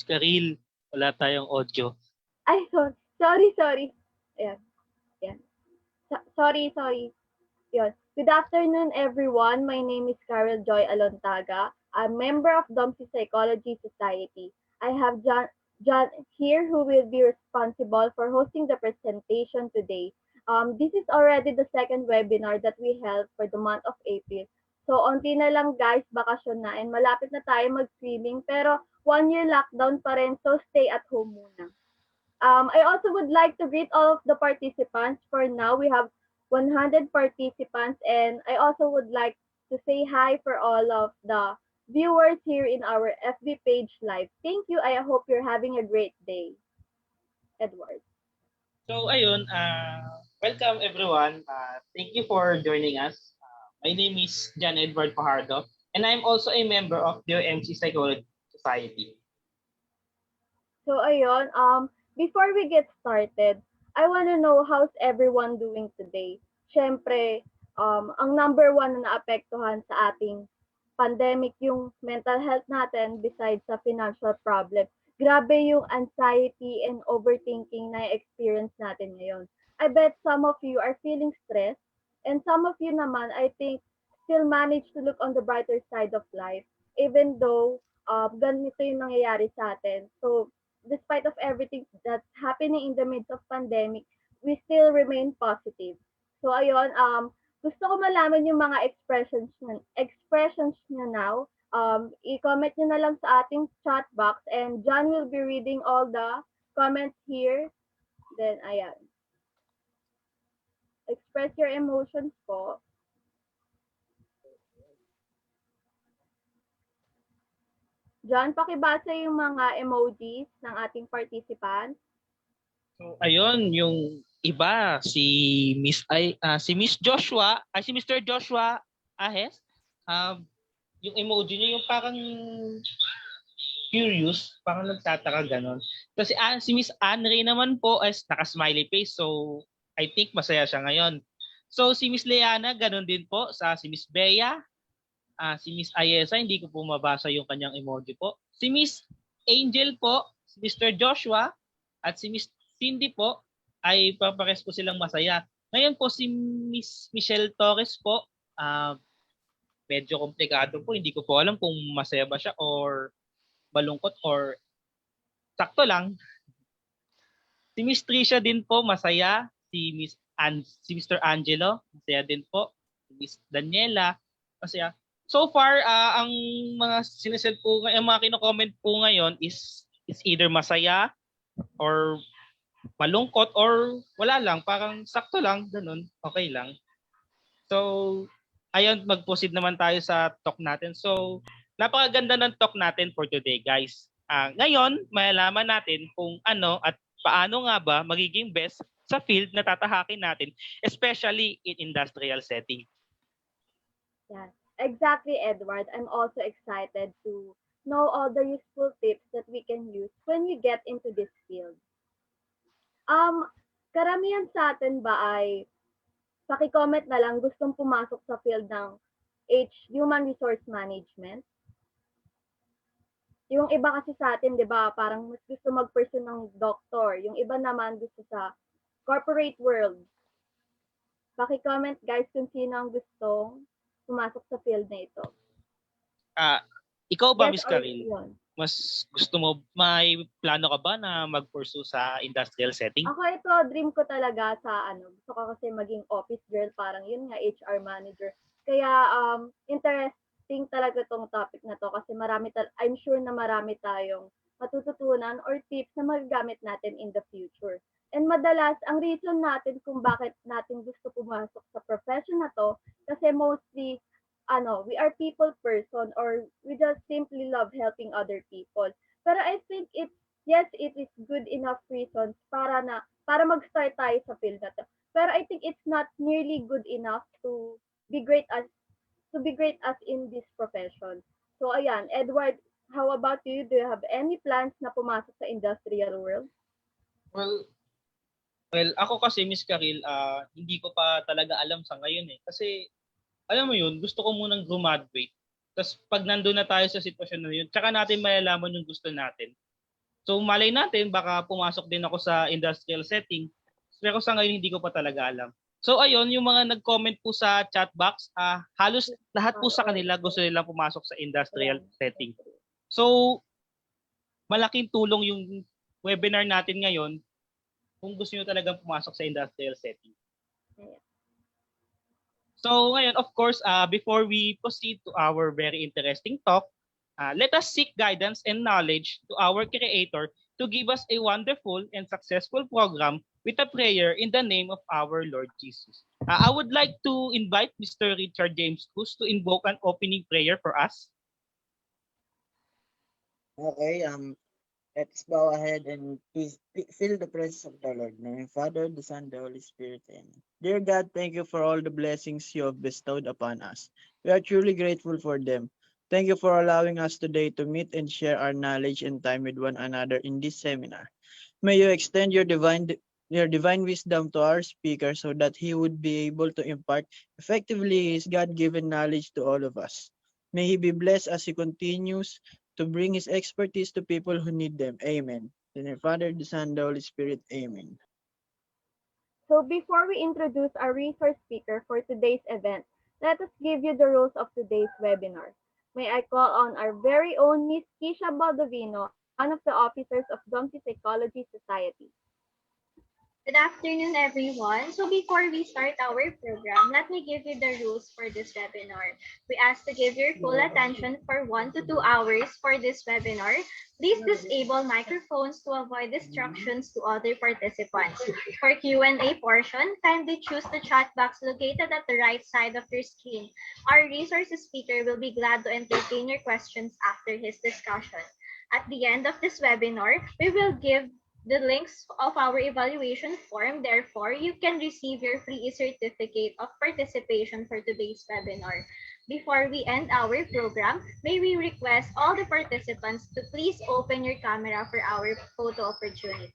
Karil, wala tayong audio. Ay, sorry. Ayan. Sorry. Yun. Good afternoon, everyone. My name is Carol Joy Alontaga. I'm member of DOMSI Psychology Society. I have John here who will be responsible for hosting the presentation today. This is already the second webinar that we held for the month of April. So, onti na lang guys, bakasyon na and malapit na tayo mag-swimming pero 1 year lockdown pa rin, so stay at home muna. I also would like to greet all of the participants. For now, we have 100 participants, and I also would like to say hi for all of the viewers here in our FB page live. Thank you. I hope you're having a great day. Edward. So ayun, welcome everyone. Thank you for joining us. My name is John Edward Fajardo, and I'm also a member of the MC Psychology Society. So ayun, before we get started, I want to know how's everyone doing today. Syempre, ang number one na naapektuhan sa ating pandemic yung mental health natin besides sa financial problem. Grabe yung anxiety and overthinking na experience natin ngayon. I bet some of you are feeling stressed and some of you naman, I think, still manage to look on the brighter side of life even though ganito yung nangyayari sa atin. So, despite of everything that's happening in the midst of pandemic, we still remain positive. So, ayun, gusto ko malaman yung mga expressions nyo now. I-comment nyo na lang sa ating chat box and John will be reading all the comments here. Then, ayan. Express your emotions po. John, pakibasa yung mga emojis ng ating participants. So ayun, yung iba si Miss Joshua, si Mr. Joshua Ahes, yung emoji niya yung parang curious, parang nagtataka ganon. Kasi si Miss Anne naman po ay naka-smiley face, so I think masaya siya ngayon. So si Miss Leana, ganon din po. Si Miss Bea, si Miss Ayesa, hindi ko po mabasa yung kanyang emoji po. Si Miss Angel po, si Mr. Joshua, at si Miss Cindy po, ay papares po silang masaya. Ngayon po si Miss Michelle Torres po, medyo komplikado po. Hindi ko po alam kung masaya ba siya or malungkot or sakto lang. Si Miss Tricia din po, masaya. Si Mr. Angelo, masaya din po. Si Miss Daniela, masaya. So far, ang mga sinesend po, ang mga kino-comment po ngayon is either masaya or malungkot or wala lang, parang sakto lang, ganun, okay lang. So, ayun, mag-proceed naman tayo sa talk natin. So, napakaganda ng talk natin for today, guys. Ngayon, malalaman natin kung ano at paano nga ba magiging best sa field na tatahakin natin, especially in industrial setting. Yes, exactly, Edward. I'm also excited to know all the useful tips that we can use when we get into this field. Karamihan sa atin ba ay paki-comment na lang gustong pumasok sa field ng Human Resource Management? Yung iba kasi sa atin, di ba, parang mas gusto mag-pursue ng doctor. Yung iba naman gusto sa corporate world. Paki-comment guys kung sino ang gustong pumasok sa field na ito. Ikaw ba, Miss Karil? Mas gusto mo, may plano ka ba na mag-pursue sa industrial setting? Ako ito, dream ko talaga sa gusto ko kasi maging office girl, parang yun nga, HR manager. Kaya interesting talaga tong topic na to kasi I'm sure na marami tayong matututunan or tips na magagamit natin in the future. And madalas, ang reason natin kung bakit natin gusto pumasok sa profession na to, kasi mostly we are people person or we just simply love helping other people. Pero I think it is good enough reasons para mag-start tayo sa field na to. Pero I think it's not nearly good enough to be great as in this profession. So ayan, Edward, how about you? Do you have any plans na pumasok sa industrial world? Well, Well, ako kasi Miss Karil, hindi ko pa talaga alam sa ngayon eh. Kasi alam mo yun, gusto ko munang graduate. Tapos pag nandun na tayo sa sitwasyon na yun, tsaka natin malalaman yung gusto natin. So malay natin, baka pumasok din ako sa industrial setting. Pero sa ngayon, hindi ko pa talaga alam. So ayun, yung mga nag-comment po sa chat box, halos lahat po sa Oo. kanila gusto nilang pumasok sa industrial Ayan. setting. So malaking tulong yung webinar natin ngayon kung gusto niyo talagang pumasok sa industrial setting. Ayan. So ngayon, of course, before we proceed to our very interesting talk, let us seek guidance and knowledge to our Creator to give us a wonderful and successful program with a prayer in the name of our Lord Jesus. I would like to invite Mr. Richard James Cruz to invoke an opening prayer for us. Okay, let's bow ahead and please feel the presence of the Lord. In the name of the Father, the Son, the Holy Spirit. Amen. Dear God, thank you for all the blessings you have bestowed upon us. We are truly grateful for them. Thank you for allowing us today to meet and share our knowledge and time with one another in this seminar. May you extend your divine wisdom to our speaker so that he would be able to impart effectively his God-given knowledge to all of us. May he be blessed as he continues to bring his expertise to people who need them. Amen. In the Father, the Son, the Holy Spirit. Amen. So before we introduce our resource speaker for today's event, let us give you the rules of today's webinar. May I call on our very own Miss Kisha Baldovino, one of the officers of Donkey Psychology Society. Good afternoon, everyone. So before we start our program, let me give you the rules for this webinar. We ask to give your full attention for 1 to 2 hours for this webinar. Please disable microphones to avoid distractions to other participants. For Q&A portion, kindly choose the chat box located at the right side of your screen. Our resource speaker will be glad to entertain your questions after his discussion. At the end of this webinar, we will give the links of our evaluation form. Therefore, you can receive your free certificate of participation for today's webinar. Before we end our program, may we request all the participants to please open your camera for our photo opportunity.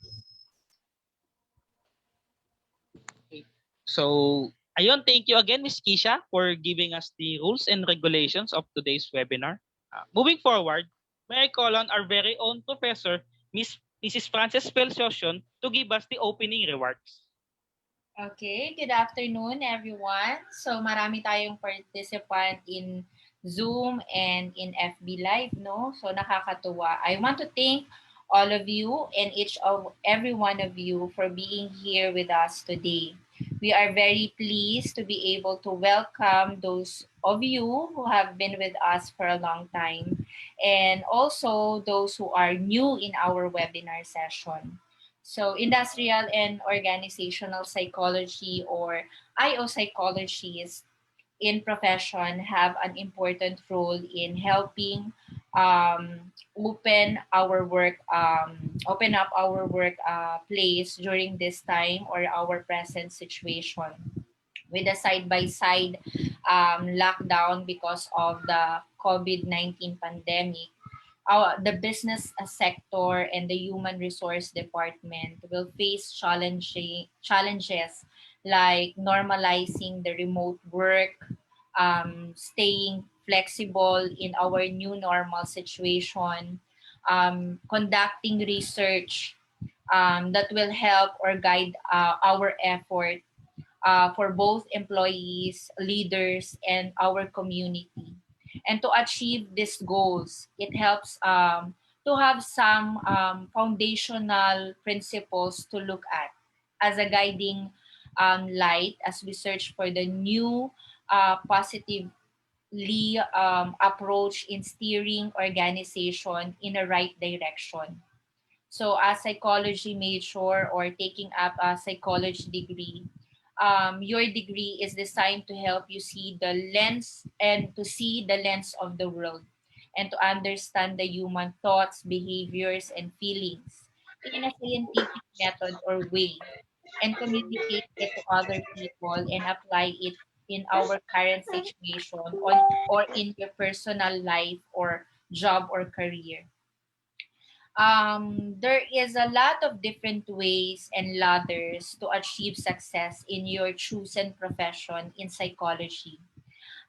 So ayun, thank you again, Ms. Kisha, for giving us the rules and regulations of today's webinar. Moving forward, may I call on our very own professor, Mrs. Frances Pelsiosion, to give us the opening remarks. Okay, good afternoon everyone. So marami tayong participant in Zoom and in FB Live, no? So nakakatuwa. I want to thank all of you and every one of you for being here with us today. We are very pleased to be able to welcome those of you who have been with us for a long time and also those who are new in our webinar session. So, industrial and organizational psychology or IO psychologists in profession have an important role in helping open up our work place during this time or our present situation with a side-by-side lockdown because of the COVID-19 pandemic. The business sector and the human resource department will face challenges like normalizing the remote work, staying flexible in our new normal situation, conducting research that will help or guide our effort for both employees, leaders, and our community. And to achieve these goals, it helps to have some foundational principles to look at as a guiding light as we search for the new positively approach in steering organization in the right direction. So, a psychology major or taking up a psychology degree, your degree is designed to help you see the lens and to see the lens of the world and to understand the human thoughts, behaviors, and feelings in a scientific method or way and communicate it to other people and apply it in our current situation or in your personal life or job or career. there is a lot of different ways and ladders to achieve success in your chosen profession in psychology.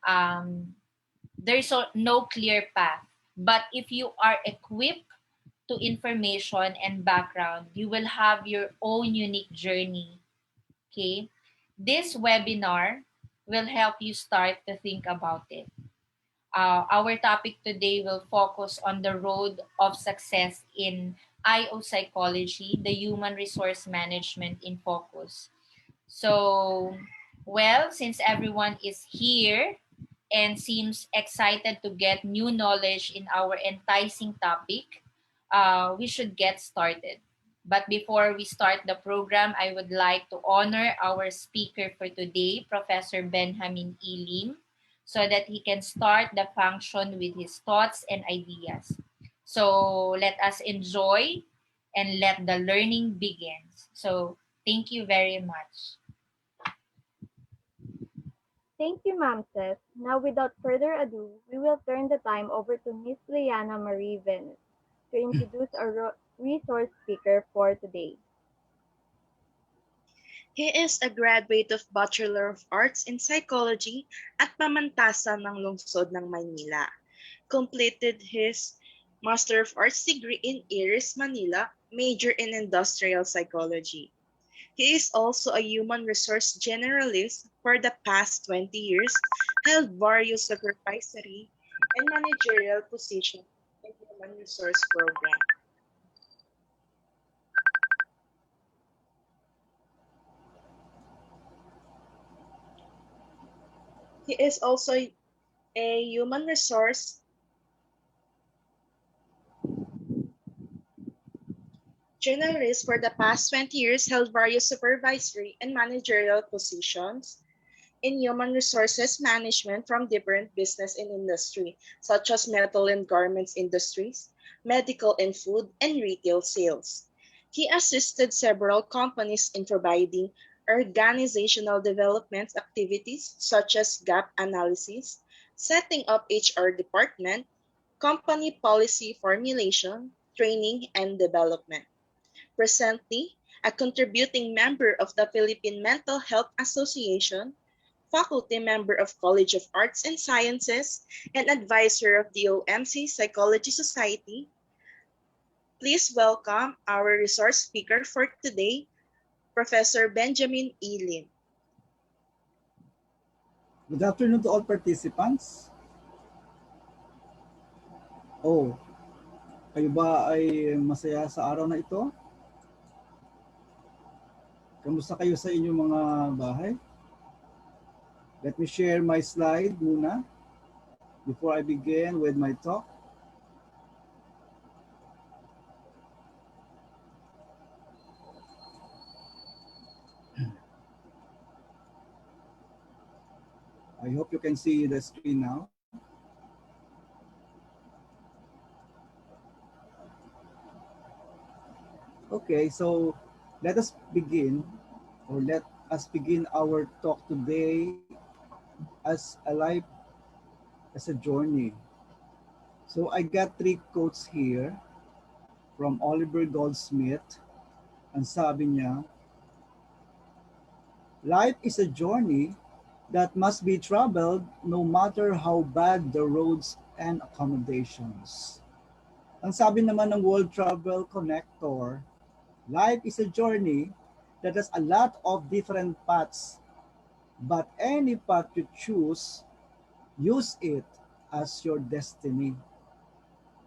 Um, there's no clear path, but if you are equipped to information and background, you will have your own unique journey. Okay, this webinar will help you start to think about it. Our topic today will focus on the road of success in IO psychology, the human resource management in focus. So, well, since everyone is here and seems excited to get new knowledge in our enticing topic, we should get started. But before we start the program, I would like to honor our speaker for today, Professor Benjamin Elim, so that he can start the function with his thoughts and ideas. So let us enjoy and let the learning begin. So thank you very much. Thank you, Ma'am Seth. Now, without further ado, we will turn the time over to Miss Liana Marie Venus to introduce our resource speaker for today. He is a graduate of Bachelor of Arts in Psychology at Pamantasan ng Lungsod ng Maynila. Completed his Master of Arts degree in Iris, Manila, major in Industrial Psychology. He is also a human resource generalist for the past 20 years, held various supervisory and managerial positions in human resource program. He is also a human resource generalist for the past 20 years, held various supervisory and managerial positions in human resources management from different business and industry, such as metal and garments industries, medical and food, and retail sales. He assisted several companies in providing organizational development activities such as gap analysis, setting up HR department, company policy formulation, training, and development. Presently, a contributing member of the Philippine Mental Health Association, faculty member of College of Arts and Sciences, and advisor of the OMC Psychology Society, please welcome our resource speaker for today, Professor Benjamin E. Lin. Good afternoon to all participants. Oh, kayo ba ay masaya sa araw na ito? Kamusta kayo sa inyong mga bahay? Let me share my slide muna before I begin with my talk. I hope you can see the screen now. Okay, so let us begin our talk today as a life, as a journey. So I got 3 quotes here from Oliver Goldsmith. Ang sabi niya, life is a journey that must be traveled no matter how bad the roads and accommodations. Ang sabi naman ng World Travel Connector, life is a journey that has a lot of different paths, but any path you choose, use it as your destiny.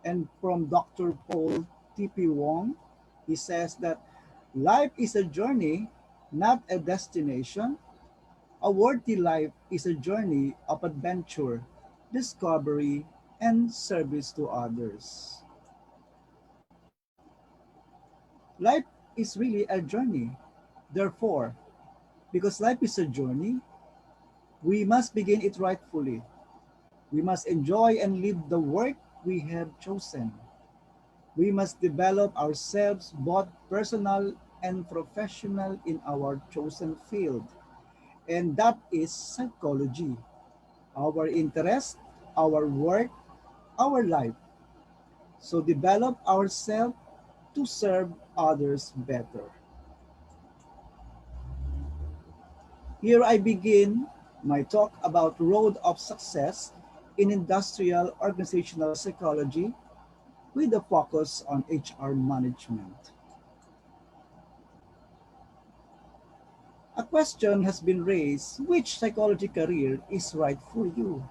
And from Dr. Paul T.P. Wong, he says that life is a journey, not a destination. A worthy life is a journey of adventure, discovery, and service to others. Life is really a journey. Therefore, because life is a journey, we must begin it rightfully. We must enjoy and live the work we have chosen. We must develop ourselves both personal and professional in our chosen field. And that is psychology. Our interest, our work, our life. So develop ourselves to serve others better. Here I begin my talk about road of success in industrial organizational psychology with a focus on HR management. A question has been raised, which psychology career is right for you?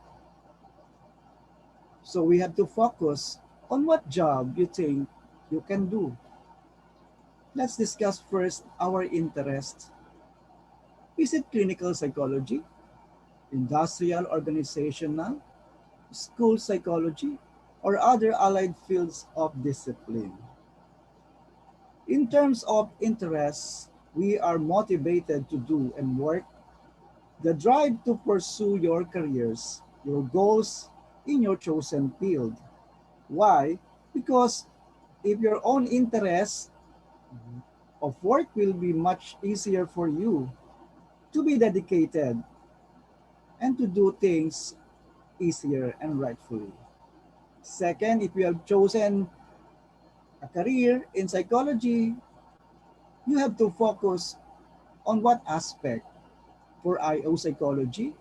So we have to focus on what job you think you can do. Let's discuss first our interest. Is it clinical psychology, industrial organizational, school psychology, or other allied fields of discipline? In terms of interests, we are motivated to do and work, the drive to pursue your careers, your goals in your chosen field. Why? Because if your own interests of work will be much easier for you to be dedicated and to do things easier and rightfully. Second, if you have chosen a career in psychology, you have to focus on what aspect. For IO psychology,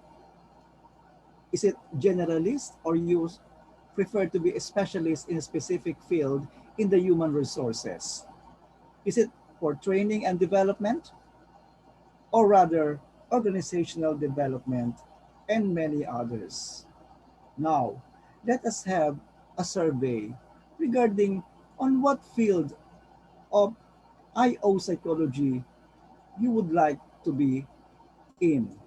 is it generalist or you prefer to be a specialist in a specific field in the human resources? Is it for training and development or rather organizational development and many others? Now, let us have a survey regarding on what field of IO psychology you would like to be in.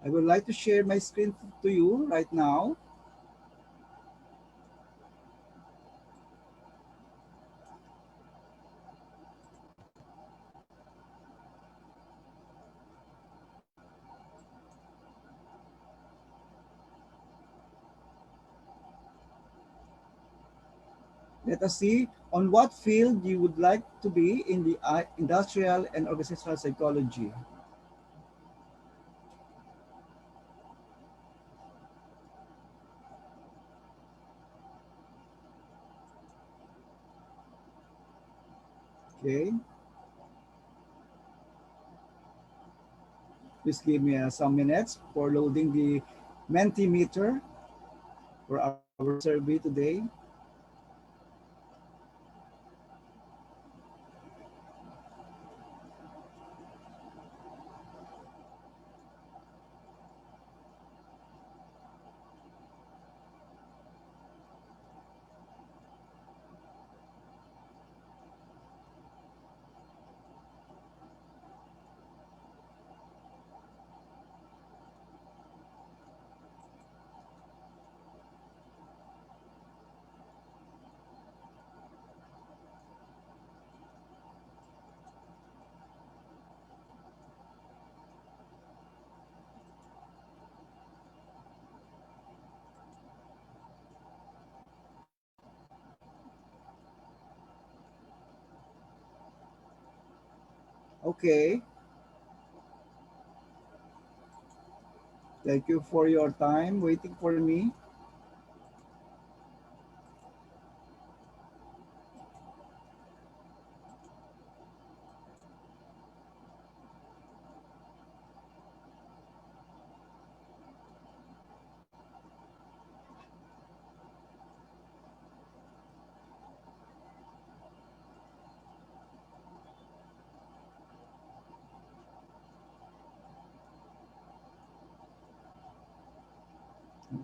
I would like to share my screen to you right now. Let us see on what field you would like to be in the industrial and organizational psychology. Okay, please give me some minutes for loading the Mentimeter for our survey today. Okay, thank you for your time waiting for me.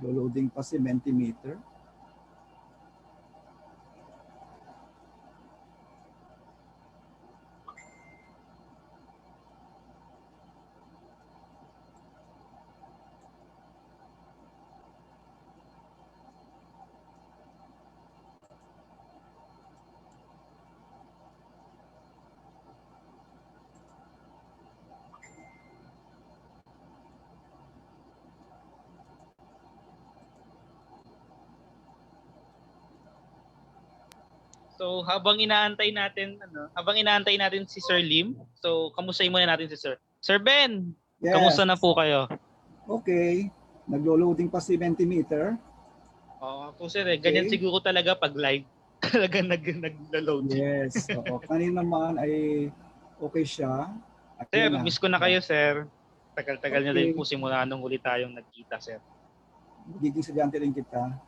Loading pa si Mentimeter. So habang inaantay natin si Sir Lim, so kamustahin muna natin si Sir. Sir Ben, Yes. kamusta na po kayo? Okay. Naglo-loading pa si Mentimeter. Po sir, ganyan Okay. siguro talaga pag live. Talaga naglo-load. Yes. Oo. Kanina naman ay okay siya. Sir, Ayan na. miss ko na kayo, sir. Tagal-tagal niyo din Okay. po simula nung huli tayong nagkita, sir. Magiging estudyante rin kita.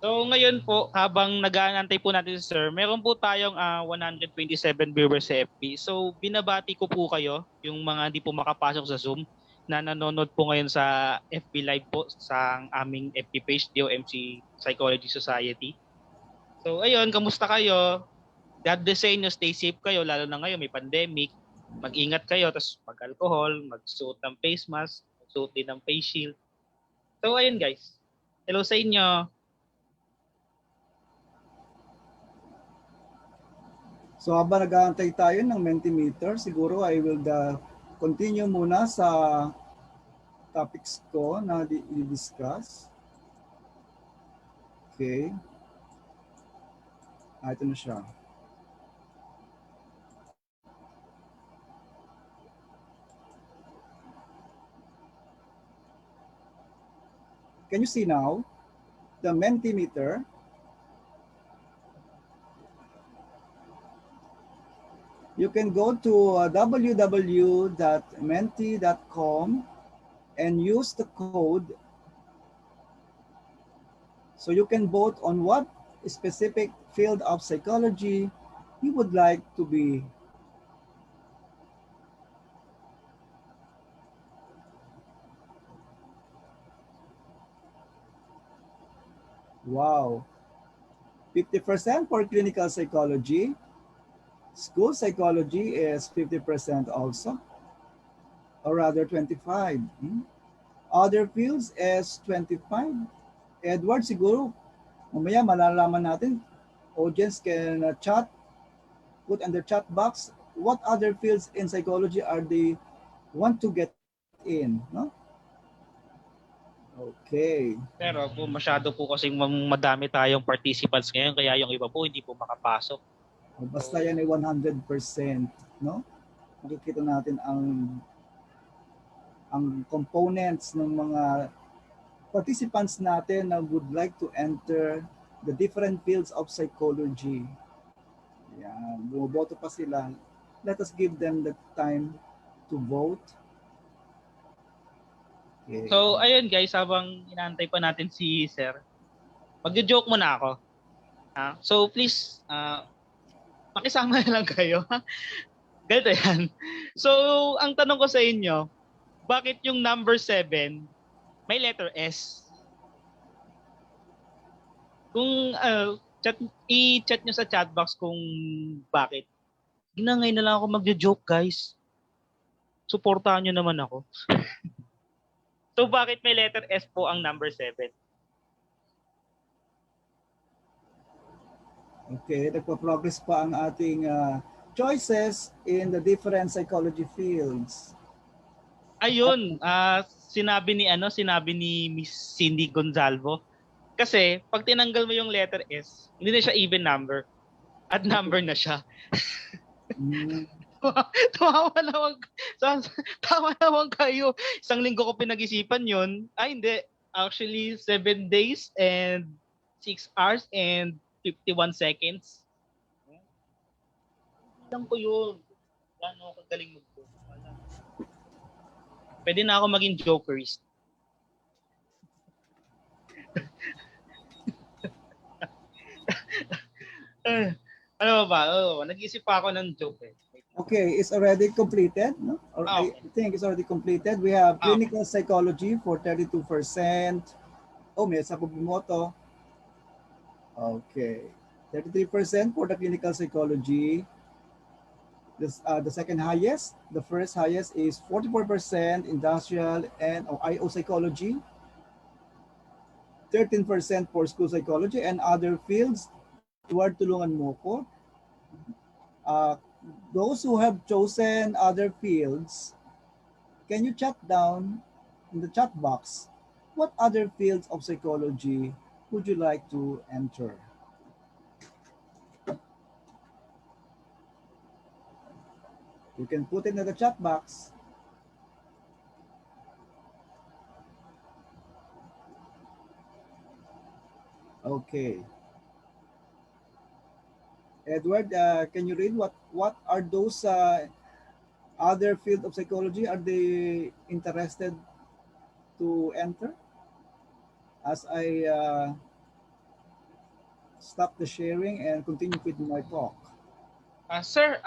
So ngayon po, habang nag-aantay po natin si Sir, meron po tayong 127 viewers sa FB. So binabati ko po kayo, yung mga hindi po makapasok sa Zoom, na nanonood po ngayon sa FB Live po sa aming FB page, DOMC Psychology Society. So ayun, kamusta kayo? God bless sa inyo, stay safe kayo, lalo na ngayon may pandemic. Mag-ingat kayo, tapos mag-alcohol, magsuot ng face mask, magsuot din ng face shield. So ayun guys, hello sa inyo. So habang nag-aantay tayo ng Mentimeter, siguro I will continue muna sa topics ko na i-discuss. Okay. Ito na siya. Can you see now the Mentimeter? You can go to www.menti.com and use the code so you can vote on what specific field of psychology you would like to be. Wow. 50% for clinical psychology. School psychology is 50% also, or rather 25. Other fields is 25. Edward, siguro, mamaya malalaman natin, audience can chat, put in the chat box, what other fields in psychology are they want to get in, no? Okay. Pero po masyado po kasing madami tayong participants ngayon, kaya yung iba po hindi po makapasok. Basta yan ay 100%, no? Makikita natin ang components ng mga participants natin na would like to enter the different fields of psychology. Yan, bumoboto pa sila. Let us give them the time to vote. Okay. So ayun guys, habang inaantay pa natin si Sir, magjo-joke muna ako. So please, makisama na lang kayo. Ganito yan. So ang tanong ko sa inyo, bakit yung number 7 may letter S? Kung i-chat nyo sa chat box kung bakit. Ginangay na lang ako magjo-joke guys. Suportahan nyo naman ako. So bakit may letter S po ang number 7? Okay, nagpa-progress pa ang ating choices in the different psychology fields. Ayun, sinabi ni Miss Cindy Gonzalvo. Kasi pag tinanggal mo yung letter S, hindi na siya even number. At number na siya. Tawa naman kayo. Isang linggo ko pinag-isipan yun. Ay, hindi. Actually, 7 days and 6 hours and 51 seconds. Lang ko yun. Gano'n ako kagaling mag-joke. Pwede na ako maging jokerist. Ano ba? Nag-isip pa ako ng joke eh. Okay, it's already completed, no? Or Okay. I think it's already completed. We have clinical psychology for 32%. Oh, may isa po bumoto. Okay. 33% for the clinical psychology. The second highest, the first highest is 44% industrial and IO psychology. 13% for school psychology and other fields. Edward, tulungan mo ko. Those who have chosen other fields, can you chat down in the chat box what other fields of psychology would you like to enter? You can put it in the chat box. Okay. Edward, can you read what are those other field of psychology are they interested to enter? As I stop the sharing and continue with my talk. Sir,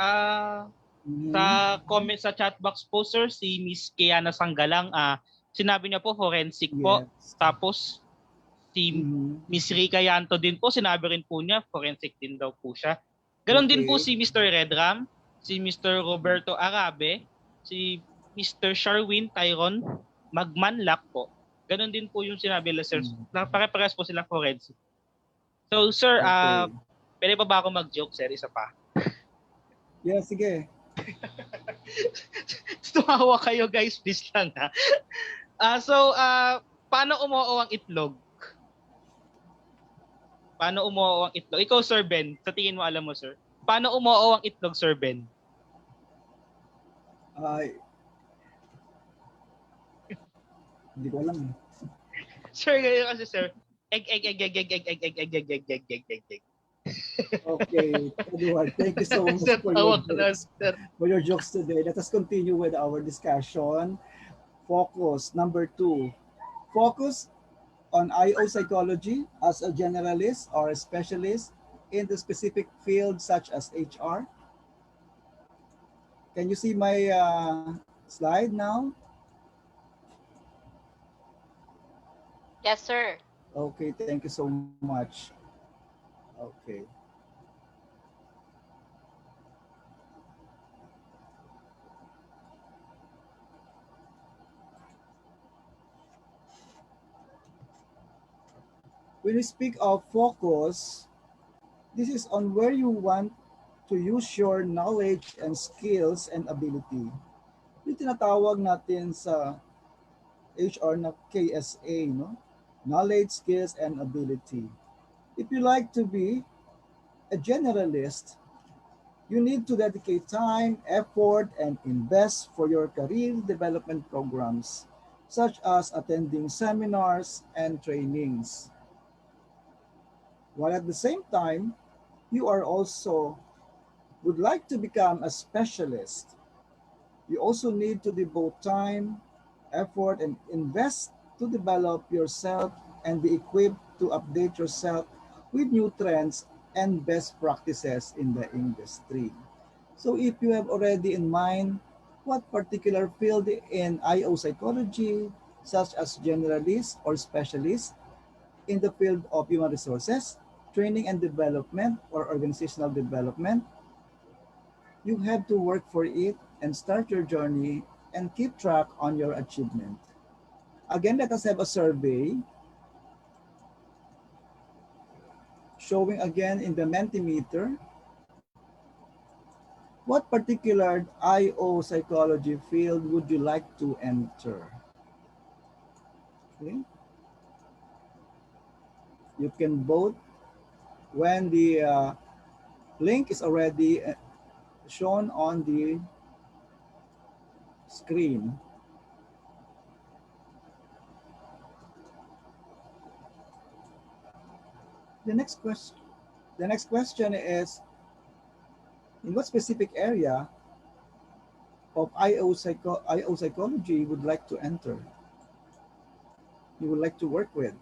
Mhm. sa comment sa chat box po sir, si Miss Kiana Sanggalang, sinabi niya po forensic po. Yes. Tapos si Mhm. Miss Rika Yanto din po, sinabi rin po niya forensic din daw po siya. Ganon din po Okay. si Mr. Redram, si Mr. Roberto Arabe, si Mr. Sharwin Tyron Magmanlak po. Ganon din po yung sinabi nila sir. Mhm. Pare-parehas po sila forensic. So sir, Okay. pwede pa ba ako mag-joke sir? Isa pa. Yeah, sige. Tumawa kayo guys, please lang ha. So, paano umuo ang itlog? Paano umuo ang itlog? Ikaw, Sir Ben, sa tingin mo alam mo, sir. Paano umuo ang itlog, Sir Ben? Ay, hindi ko alam. Sir, ganyan kasi, sir. Egg. Okay, Edward, thank you so much Sir, for tawa ka na, sir. your jokes today. Let us continue with our discussion. Focus number 2. Focus on IO psychology as a generalist or a specialist in the specific field such as HR. Can you see my slide now? Yes, sir. Okay, thank you so much. Okay. When we speak of focus, this is on where you want to use your knowledge and skills and ability. Yung tinatawag natin sa HR na KSA, no? Knowledge, skills, and ability. If you like to be a generalist, you need to dedicate time, effort, and invest for your career development programs, such as attending seminars and trainings. While at the same time, you are also would like to become a specialist. You also need to devote time, effort, and invest to develop yourself and be equipped to update yourself with new trends and best practices in the industry. So if you have already in mind what particular field in IO psychology, such as generalist or specialist in the field of human resources, training and development or organizational development, you have to work for it and start your journey and keep track on your achievement. Again, let us have a survey showing again in the Mentimeter what particular IO psychology field would you like to enter? Okay. You can vote when the link is already shown on the screen. The next question. The next question is, in what specific area of IO psychology you would like to enter? You would like to work with?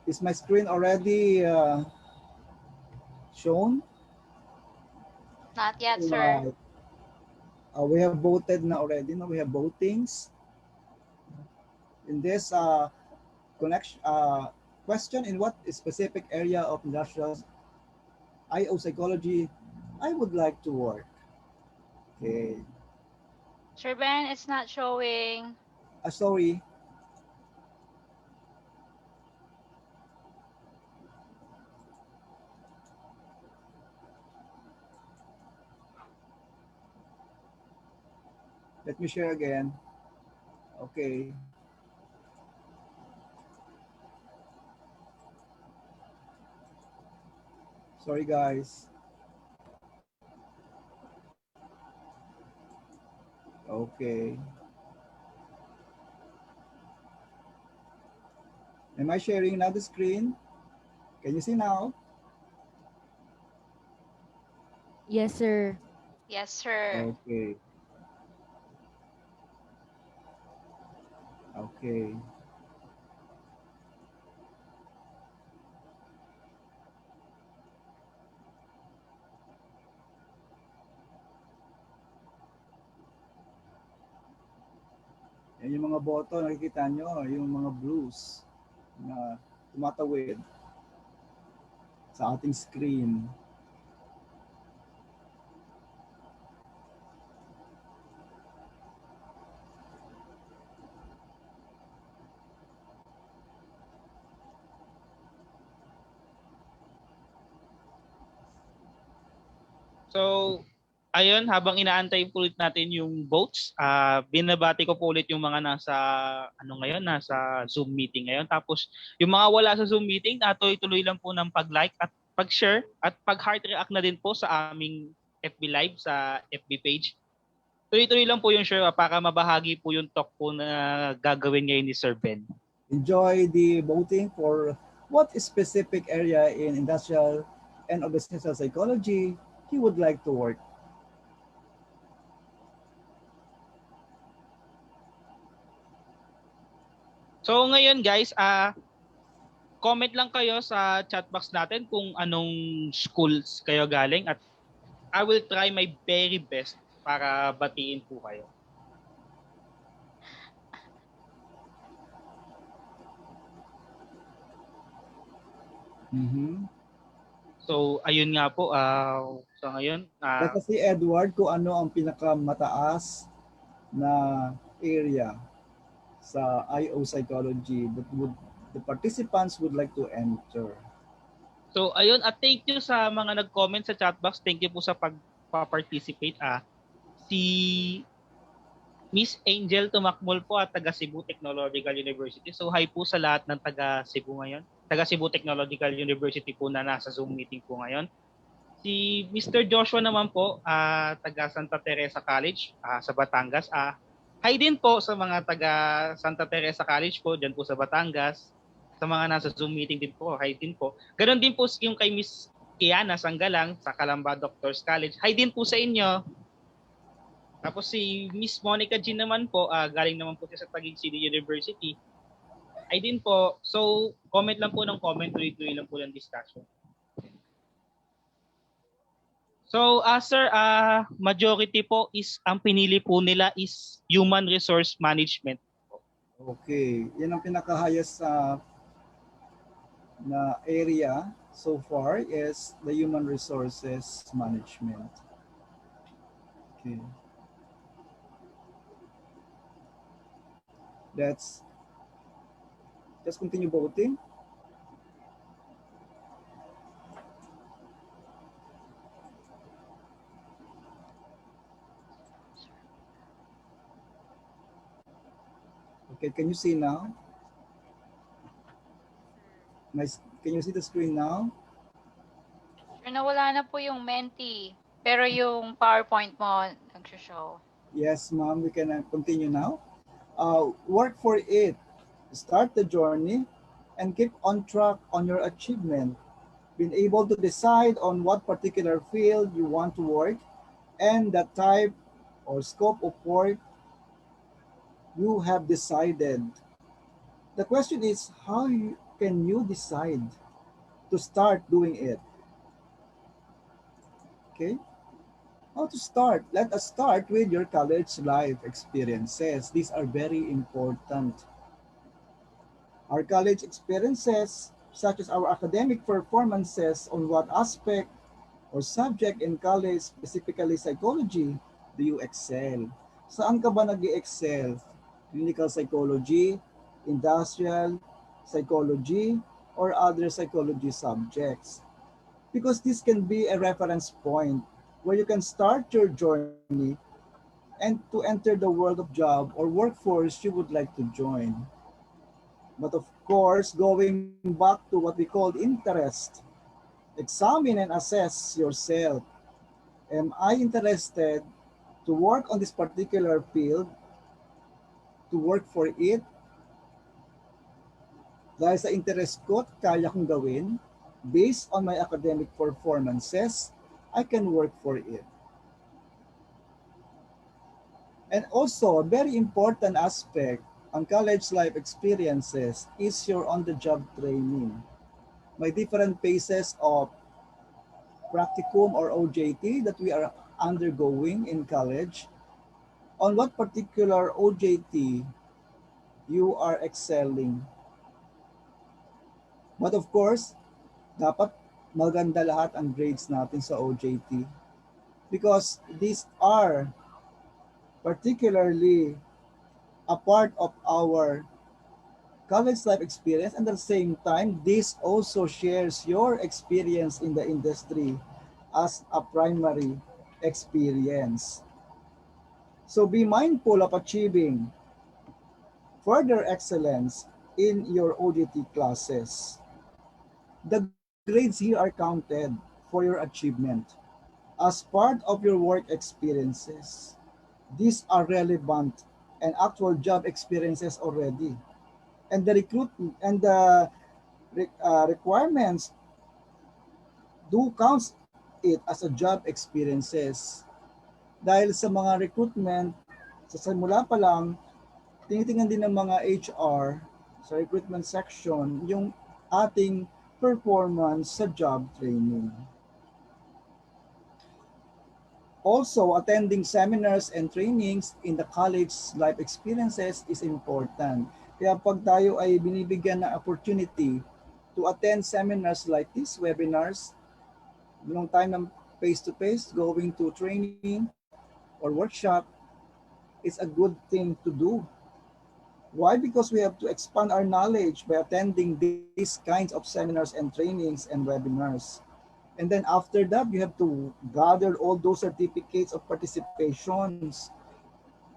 Is my screen already shown? Not yet, sir. Right. We have voted na already. No? We have votings. In this connection question, in what specific area of industrial IO psychology I would like to work? Okay. Sir Ben, it's not showing. Sorry. Let me share again. Okay. Sorry, guys. Okay. Am I sharing now the screen? Can you see now? Yes, sir. Yes, sir. Okay. Okay. Yan yung mga boto, nakikita nyo, yung mga blues na tumatawid sa ating screen. So, ayun, habang inaantay po ulit natin yung votes, binabati ko po ulit yung mga nasa, nasa Zoom meeting ngayon. Tapos, yung mga wala sa Zoom meeting, tuloy-tuloy lang po ng pag-like at pag-share at pag-heart react na din po sa aming FB Live sa FB page. Tuloy-tuloy lang po yung share para mabahagi po yung talk po na gagawin ngayon ni Sir Ben. Enjoy the voting for what specific area in industrial and organizational psychology he would like to work. So ngayon guys, comment lang kayo sa chat box natin kung anong schools kayo galing at I will try my very best para batiin po kayo. Mm-hmm. So ayun nga po, so ngayon, Basta si Edward kung ano ang pinakamataas na area sa IO psychology that the participants would like to enter. So ayun, at thank you sa mga nag-comment sa chat box. Thank you po sa pag-participate. Si Miss Angel Tumakmol po at taga Cebu Technological University. So hi po sa lahat ng taga Cebu ngayon. Taga Cebu Technological University po na nasa Zoom meeting po ngayon. Si Mr. Joshua naman po, taga Santa Teresa College sa Batangas. Hi din po sa mga taga Santa Teresa College po, dyan po sa Batangas. Sa mga nasa Zoom meeting din po, hi din po. Ganon din po yung kay Miss Kiana Sanggalang sa Calamba Doctors College. Hi din po sa inyo. Tapos si Miss Monica G naman po, galing naman po siya sa Taguig City University. Hi din po. So, comment lang po ng comment, tuloy-tuloy lang po ng discussion. So, sir, majority po is, ang pinili po nila is human resource management. Okay, yan ang pinaka-highest na area so far is the human resources management. Okay. Let's just continue voting. Okay, can you see now? Nice. Can you see the screen now? Sure, nawala na po yung Menti. Pero yung PowerPoint mo, nag-show. Yes, ma'am. We can continue now. Work for it. Start the journey and keep on track on your achievement. Being able to decide on what particular field you want to work and the type or scope of work you have decided. The question is, how can you decide to start doing it? Okay. How to start? Let us start with your college life experiences. These are very important. Our college experiences, such as our academic performances on what aspect or subject in college, specifically psychology, do you excel? Saan ka ba nag-excel? Clinical psychology, industrial psychology, or other psychology subjects? Because this can be a reference point where you can start your journey and to enter the world of job or workforce you would like to join. But of course, going back to what we call interest, Examine and assess yourself. Am I interested to work on this particular field, to work for it? Dahil sa interest ko, kaya kong gawin. Based on my academic performances, I can work for it. And also, a very important aspect on college life experiences is your on-the-job training. May different phases of practicum or OJT that we are undergoing in college. On what particular OJT you are excelling. But of course, dapat maganda lahat ang grades natin sa OJT because these are particularly a part of our college life experience, and at the same time, this also shares your experience in the industry as a primary experience. So be mindful of achieving further excellence in your OJT classes. The grades here are counted for your achievement as part of your work experiences. These are relevant and actual job experiences already. And the requirements do counts it as a job experiences. Dahil sa mga recruitment, sa simula pa lang, tinitingnan din ng mga HR sa recruitment section yung ating performance sa job training. Also, attending seminars and trainings in the college life experiences is important. Kaya pag tayo ay binibigyan ng opportunity to attend seminars like these webinars, nung time ng face-to-face, going to training or workshop, it's a good thing to do. Why? Because we have to expand our knowledge by attending these kinds of seminars and trainings and webinars. And then after that, you have to gather all those certificates of participations,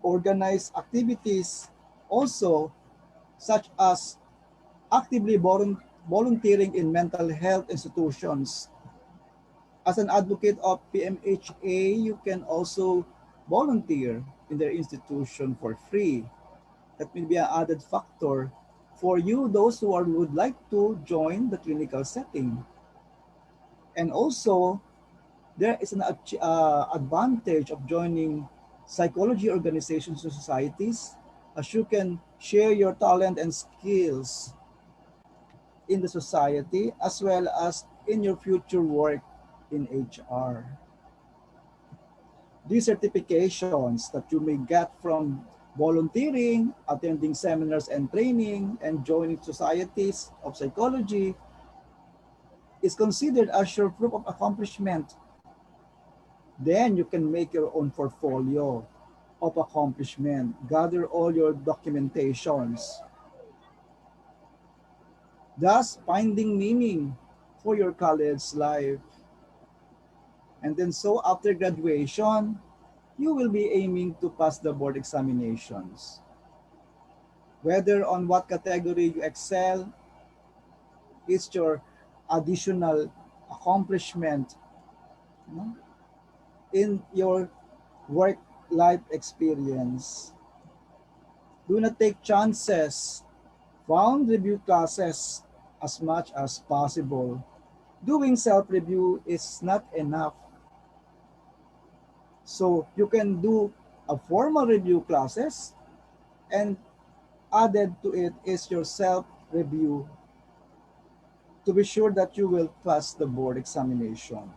organize activities, also such as actively volunteering in mental health institutions. As an advocate of PMHA, you can also volunteer in their institution for free. That will be an added factor for you, those who would like to join the clinical setting. And also, there is an advantage of joining psychology organizations and societies as you can share your talent and skills in the society as well as in your future work in HR. These certifications that you may get from volunteering, attending seminars and training, and joining societies of psychology is considered as your proof of accomplishment. Then you can make your own portfolio of accomplishment, gather all your documentations, thus finding meaning for your college life. And then so after graduation, you will be aiming to pass the board examinations. Whether on what category you excel is your additional accomplishment, no, in your work life experience. Do not take chances. Found review classes as much as possible. Doing self-review is not enough. So you can do a formal review classes, and added to it is your self-review to be sure that you will pass the board examination.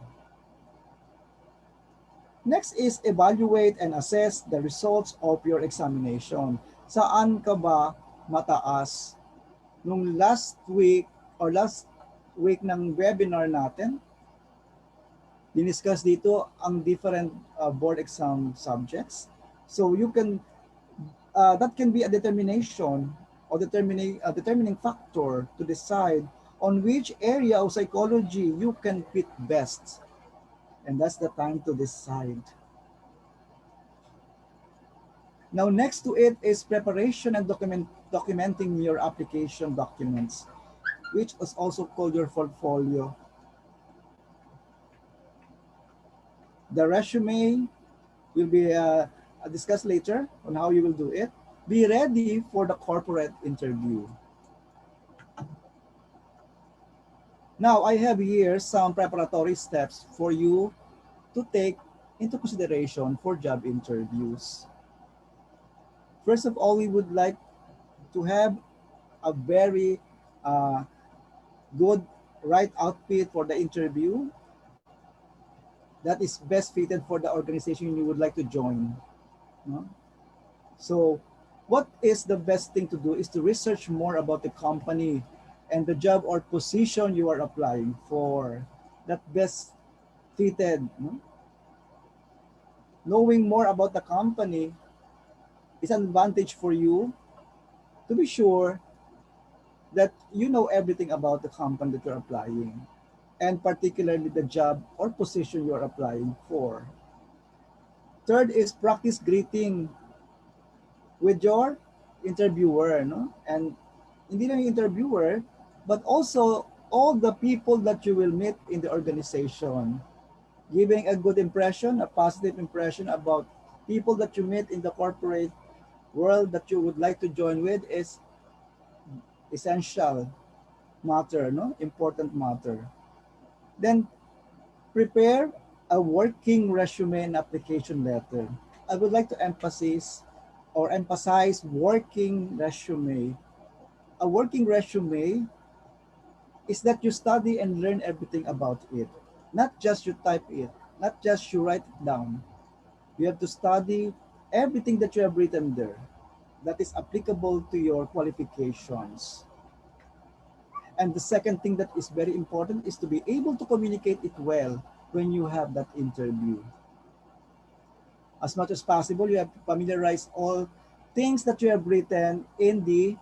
Next is evaluate and assess the results of your examination. Saan ka ba mataas? Nung last week ng webinar natin, diniscuss dito ang different board exam subjects. So you can, that can be a determination or determining factor to decide on which area of psychology you can fit best. And that's the time to decide. Now, next to it is preparation and documenting your application documents, which is also called your portfolio. The resume will be discussed later on how you will do it. Be ready for the corporate interview. Now, I have here some preparatory steps for you to take into consideration for job interviews. First of all, we would like to have a very uh, good right outfit for the interview that is best fitted for the organization you would like to join. No? So, what is the best thing to do is to research more about the company and the job or position you are applying for that best fitted. No? Knowing more about the company is an advantage for you to be sure that you know everything about the company that you're applying and particularly the job or position you're applying for. Third is practice greeting with your interviewer, no? And hindi lang yung interviewer, but also all the people that you will meet in the organization. Giving a good impression, a positive impression about people that you meet in the corporate world that you would like to join with is essential matter, no? Important matter. Then prepare a working resume and application letter. I would like to emphasize working resume. A working resume is that you study and learn everything about it. Not just you type it, not just you write it down. You have to study everything that you have written there that is applicable to your qualifications. And the second thing that is very important is to be able to communicate it well when you have that interview. As much as possible, you have to familiarize all things that you have written in the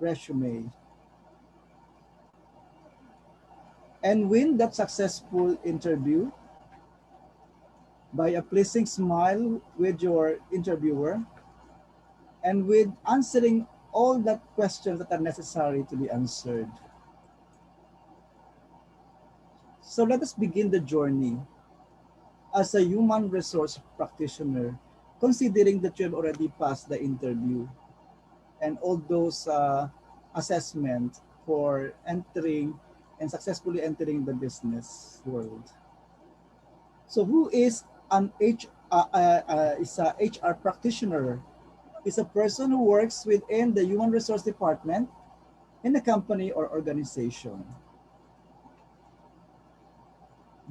resume. And win that successful interview by a pleasing smile with your interviewer and with answering all the questions that are necessary to be answered. So let us begin the journey as a human resource practitioner, considering that you have already passed the interview and all those assessment for entering and successfully entering the business world. So who is an is a HR practitioner? Is a person who works within the human resource department in a company or organization.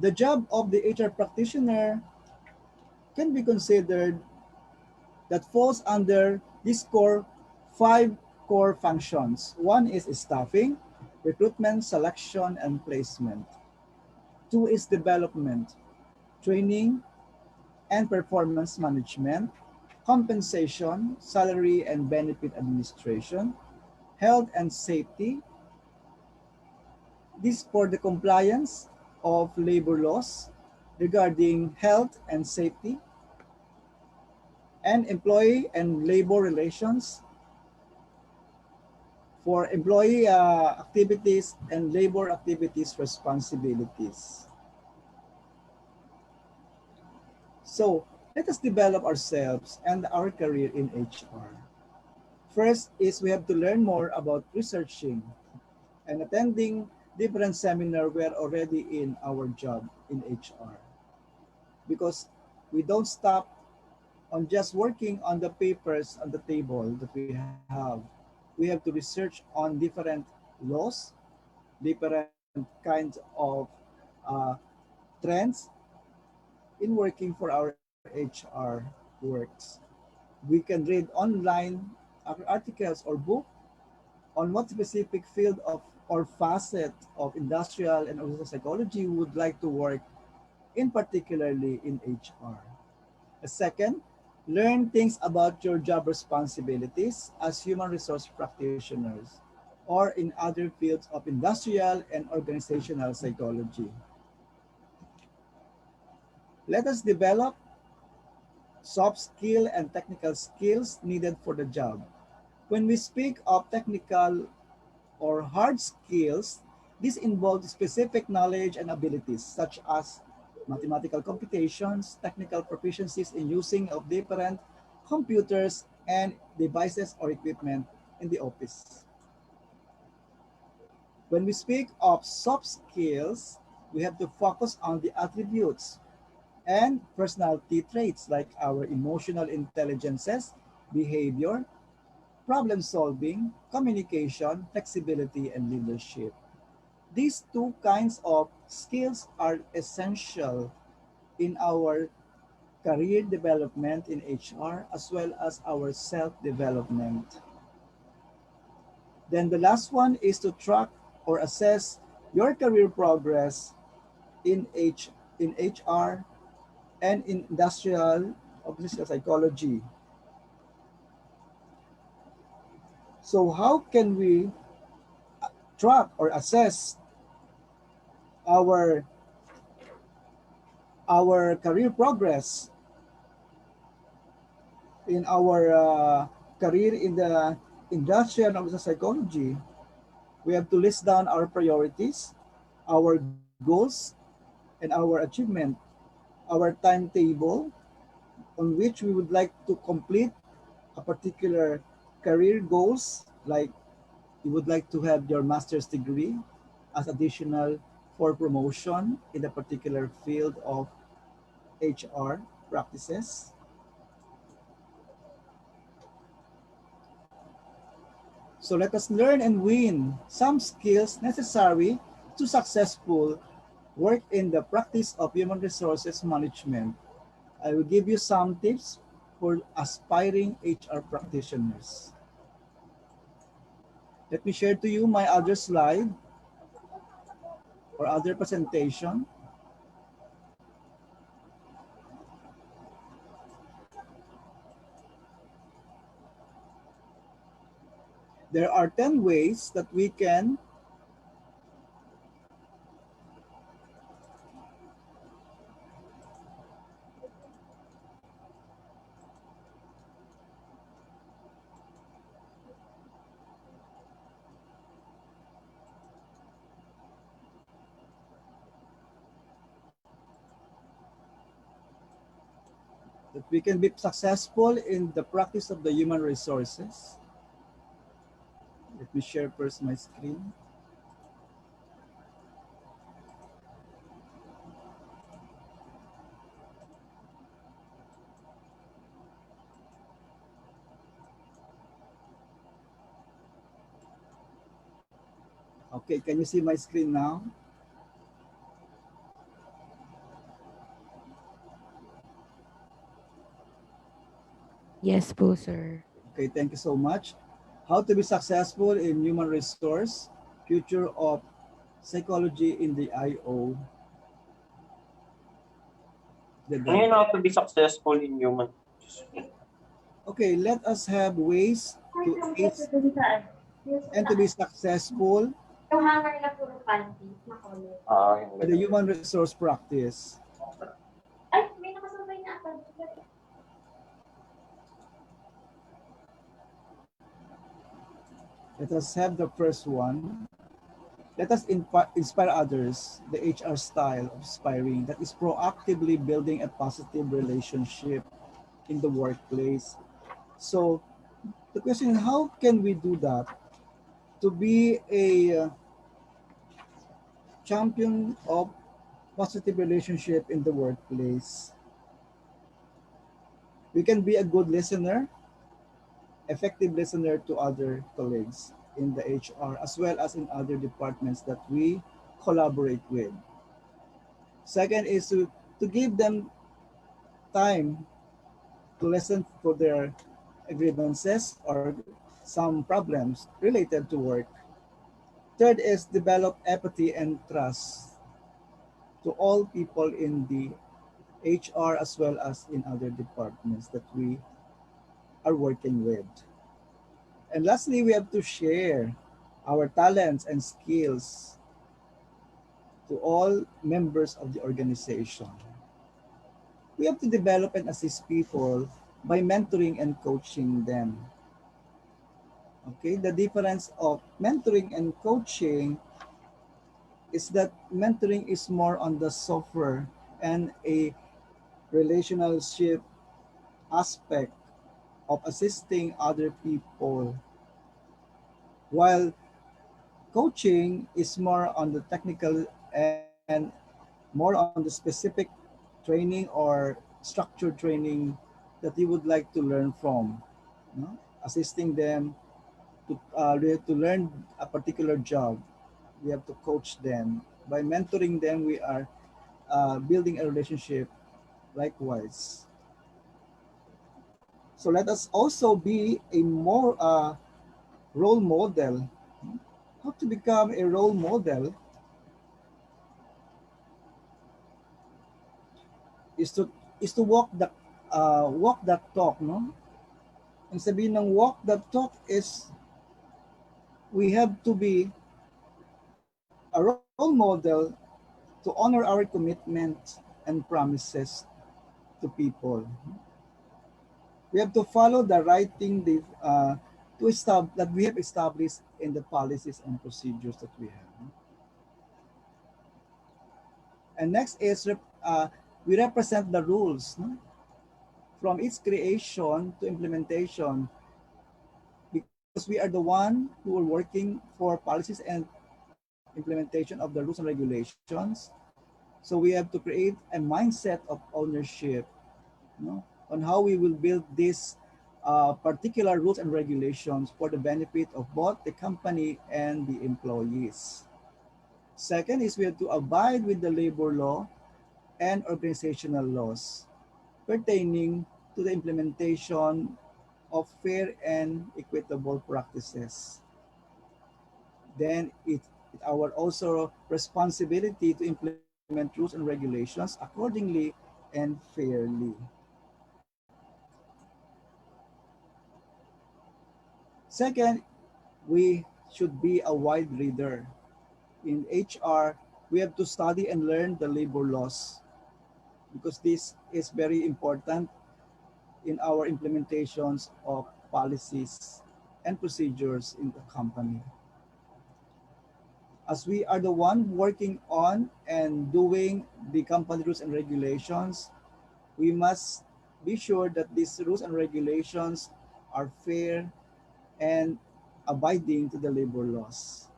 The job of the HR practitioner can be considered that falls under these five core functions. One is staffing, recruitment, selection, and placement. Two is development, training and performance management, compensation, salary and benefit administration, health and safety. This for the compliance of labor laws regarding health and safety, and employee and labor relations for employee activities and labor activities responsibilities. So let us develop ourselves and our career in HR. First is we have to learn more about researching and attending different seminar we are already in our job in HR. Because we don't stop on just working on the papers on the table that we have. We have to research on different laws, different kinds of uh, trends in working for our HR works. We can read online articles or book on what specific field of or facet of industrial and also psychology we would like to work in particularly in HR. A second, learn things about your job responsibilities as human resource practitioners or in other fields of industrial and organizational psychology. Let us develop soft skill and technical skills needed for the job. When we speak of technical or hard skills, This involves specific knowledge and abilities such as mathematical computations, technical proficiencies in using of different computers and devices or equipment in the office. When we speak of soft skills, we have to focus on the attributes and personality traits like our emotional intelligences, behavior, problem solving, communication, flexibility, and leadership. These two kinds of skills are essential in our career development in HR as well as our self-development. Then the last one is to track or assess your career progress in in HR and in industrial organizational psychology. So how can we track or assess our career progress in our career in the industrial organizational psychology? We have to list down our priorities, our goals, and our achievement, our timetable on which we would like to complete a particular career goals, like you would like to have your master's degree as additional for promotion in a particular field of HR practices. So let us learn and win some skills necessary to successful work in the practice of human resources management. I will give you some tips for aspiring HR practitioners. Let me share to you my other slide or other presentation. There are 10 ways that we can be successful in the practice of the human resources. Let me share first my screen. Okay, can you see my screen now? Yes po, sir. Okay, thank you so much. How to be successful in human resource, future of psychology in the IO. Ano yun how to be successful in human? Okay, let us have ways to ace and to be successful Yung hanger na puro panty na color. in the human resource practice. Ay, may nakasabay na ata. Let us have the first one. Let us inspire others, the HR style of inspiring that is proactively building a positive relationship in the workplace. So the question is, how can we do that to be a champion of positive relationship in the workplace? We can be a good listener, effective listener to other colleagues in the HR as well as in other departments that we collaborate with. Second is to give them time to listen for their grievances or some problems related to work. Third is develop empathy and trust to all people in the HR as well as in other departments that we are working with. And lastly, we have to share our talents and skills to all members of the organization. We have to develop and assist people by mentoring and coaching them. Okay, the difference of mentoring and coaching is that mentoring is more on the software and a relationship aspect of assisting other people, while coaching is more on the technical and more on the specific training or structured training that you would like to learn from, you know, assisting them to learn a particular job. We have to coach them. By mentoring them, we are building a relationship likewise. So let us also be a more role model. How to become a role model is to walk that talk, no? Ang sabihin ng walk that talk is we have to be a role model to honor our commitment and promises to people. We have to follow the right thing that we have established in the policies and procedures that we have. And next is we represent the rules, no? From its creation to implementation, because we are the one who are working for policies and implementation of the rules and regulations. So we have to create a mindset of ownership, you know, on how we will build these particular rules and regulations for the benefit of both the company and the employees. Second is we have to abide with the labor law and organizational laws pertaining to the implementation of fair and equitable practices. Then it's our also responsibility to implement rules and regulations accordingly and fairly. Second, we should be a wide reader. In HR, we have to study and learn the labor laws because this is very important in our implementations of policies and procedures in the company. As we are the one working on and doing the company rules and regulations, we must be sure that these rules and regulations are fair and abiding to the labor laws.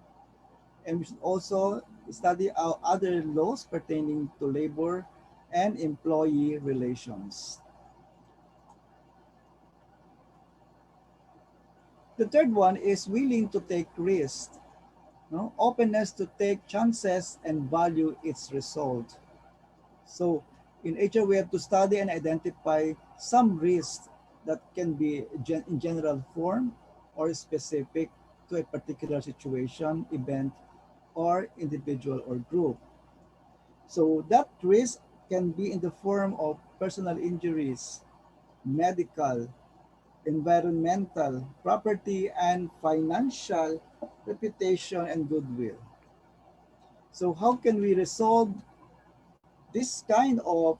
And we should also study our other laws pertaining to labor and employee relations. The third one is willing to take risks, no? Openness to take chances and value its result. So in HR, we have to study and identify some risks that can be in general form or specific to a particular situation, event, or individual or group. So that risk can be in the form of personal injuries, medical, environmental, property, and financial, reputation, and goodwill. So how can we resolve this kind of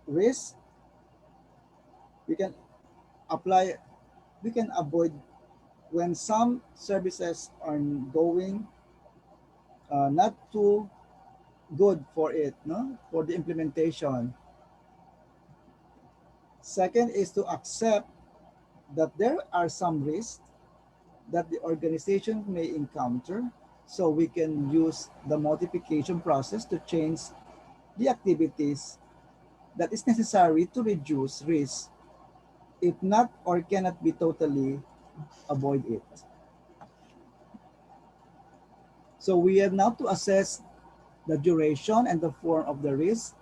risk? We can apply, we can avoid when some services are going not too good for it, no, for the implementation. Second is to accept that there are some risks that the organization may encounter, so we can use the modification process to change the activities that is necessary to reduce risk, if not or cannot be totally avoid it. So we have now to assess the duration and the form of the risk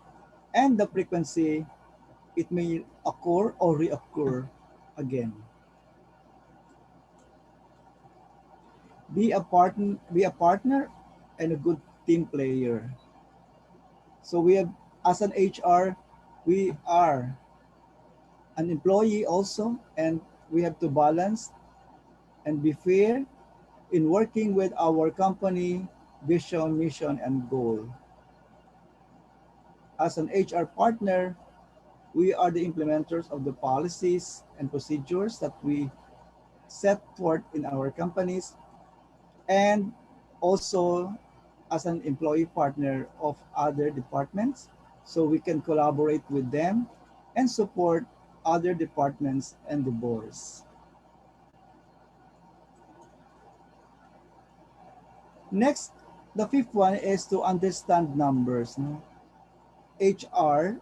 and the frequency it may occur or reoccur again. Be a partner and a good team player. So we have, as an HR, we are an employee also, and we have to balance and be fair in working with our company vision, mission, and goal. As an HR partner, we are the implementers of the policies and procedures that we set forth in our companies, and also as an employee partner of other departments so we can collaborate with them and support other departments and the boards. Next, the fifth one is to understand numbers. No? HR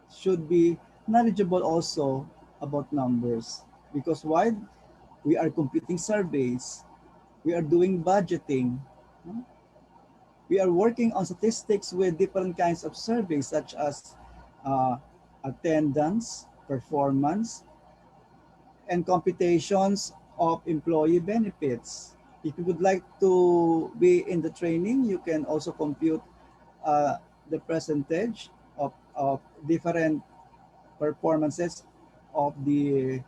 should be knowledgeable also about numbers because why? We are computing surveys, we are doing budgeting, no? We are working on statistics with different kinds of surveys such as uh, attendance, performance, and computations of employee benefits. If you would like to be in the training, you can also compute uh, the percentage of different performances of the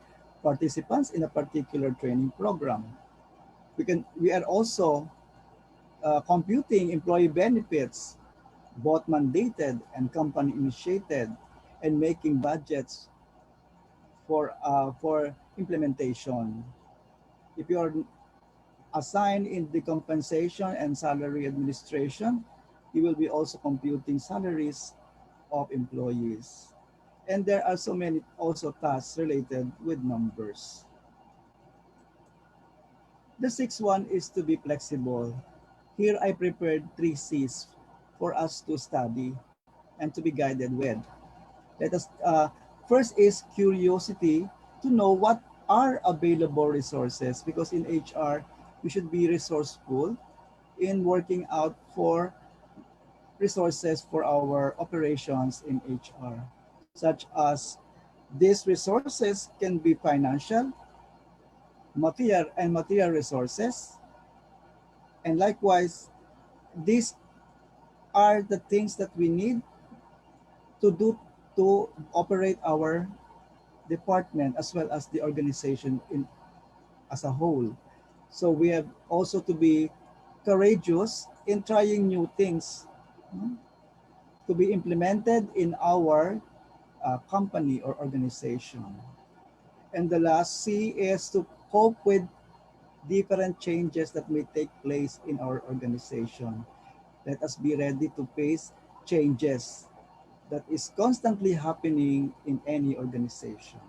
participants in a particular training program. We are also computing employee benefits, both mandated and company initiated, and making budgets for implementation. If you are assigned in the compensation and salary administration, you will be also computing salaries of employees. And there are so many also tasks related with numbers. The sixth one is to be flexible. Here I prepared 3 C's for us to study and to be guided with. Let us first is curiosity to know what are available resources because in HR we should be resourceful in working out for resources for our operations in HR, such as these resources can be financial, material resources, and likewise, these are the things that we need to do to operate our department as well as the organization in as a whole. So we have also to be courageous in trying new things, to be implemented in our company or organization. And the last C is to cope with different changes that may take place in our organization. Let us be ready to face changes that is constantly happening in any organization.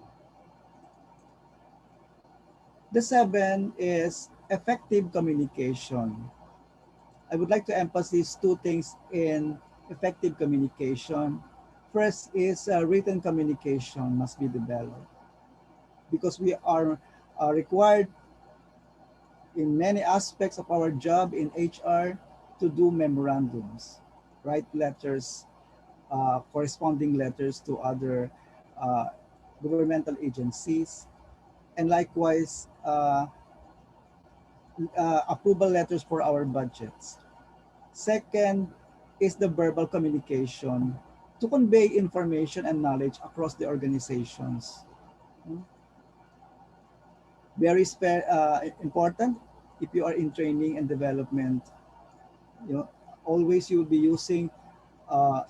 The seven is effective communication. I would like to emphasize 2 things in effective communication. First is written communication must be developed because we are required in many aspects of our job in HR to do memorandums, write letters, corresponding letters to other uh, governmental agencies, and likewise approval letters for our budgets. Second is the verbal communication to convey information and knowledge across the organizations. Very important if you are in training and development. You know, always you will be using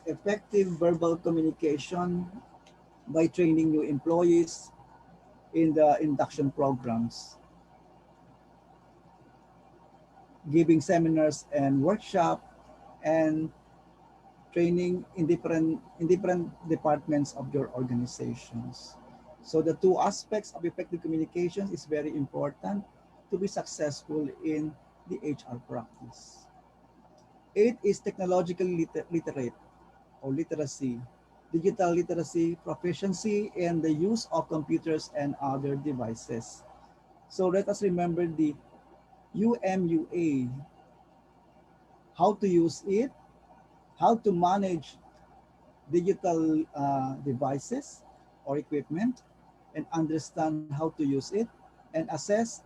effective verbal communication by training new employees in the induction programs, giving seminars and workshop, and training in different departments of your organizations. So the 2 aspects of effective communications is very important to be successful in the HR practice. 8 is technologically literate or literacy, digital literacy, proficiency, and the use of computers and other devices. So let us remember the UMUA, how to use it, how to manage digital devices or equipment, and understand how to use it, and assess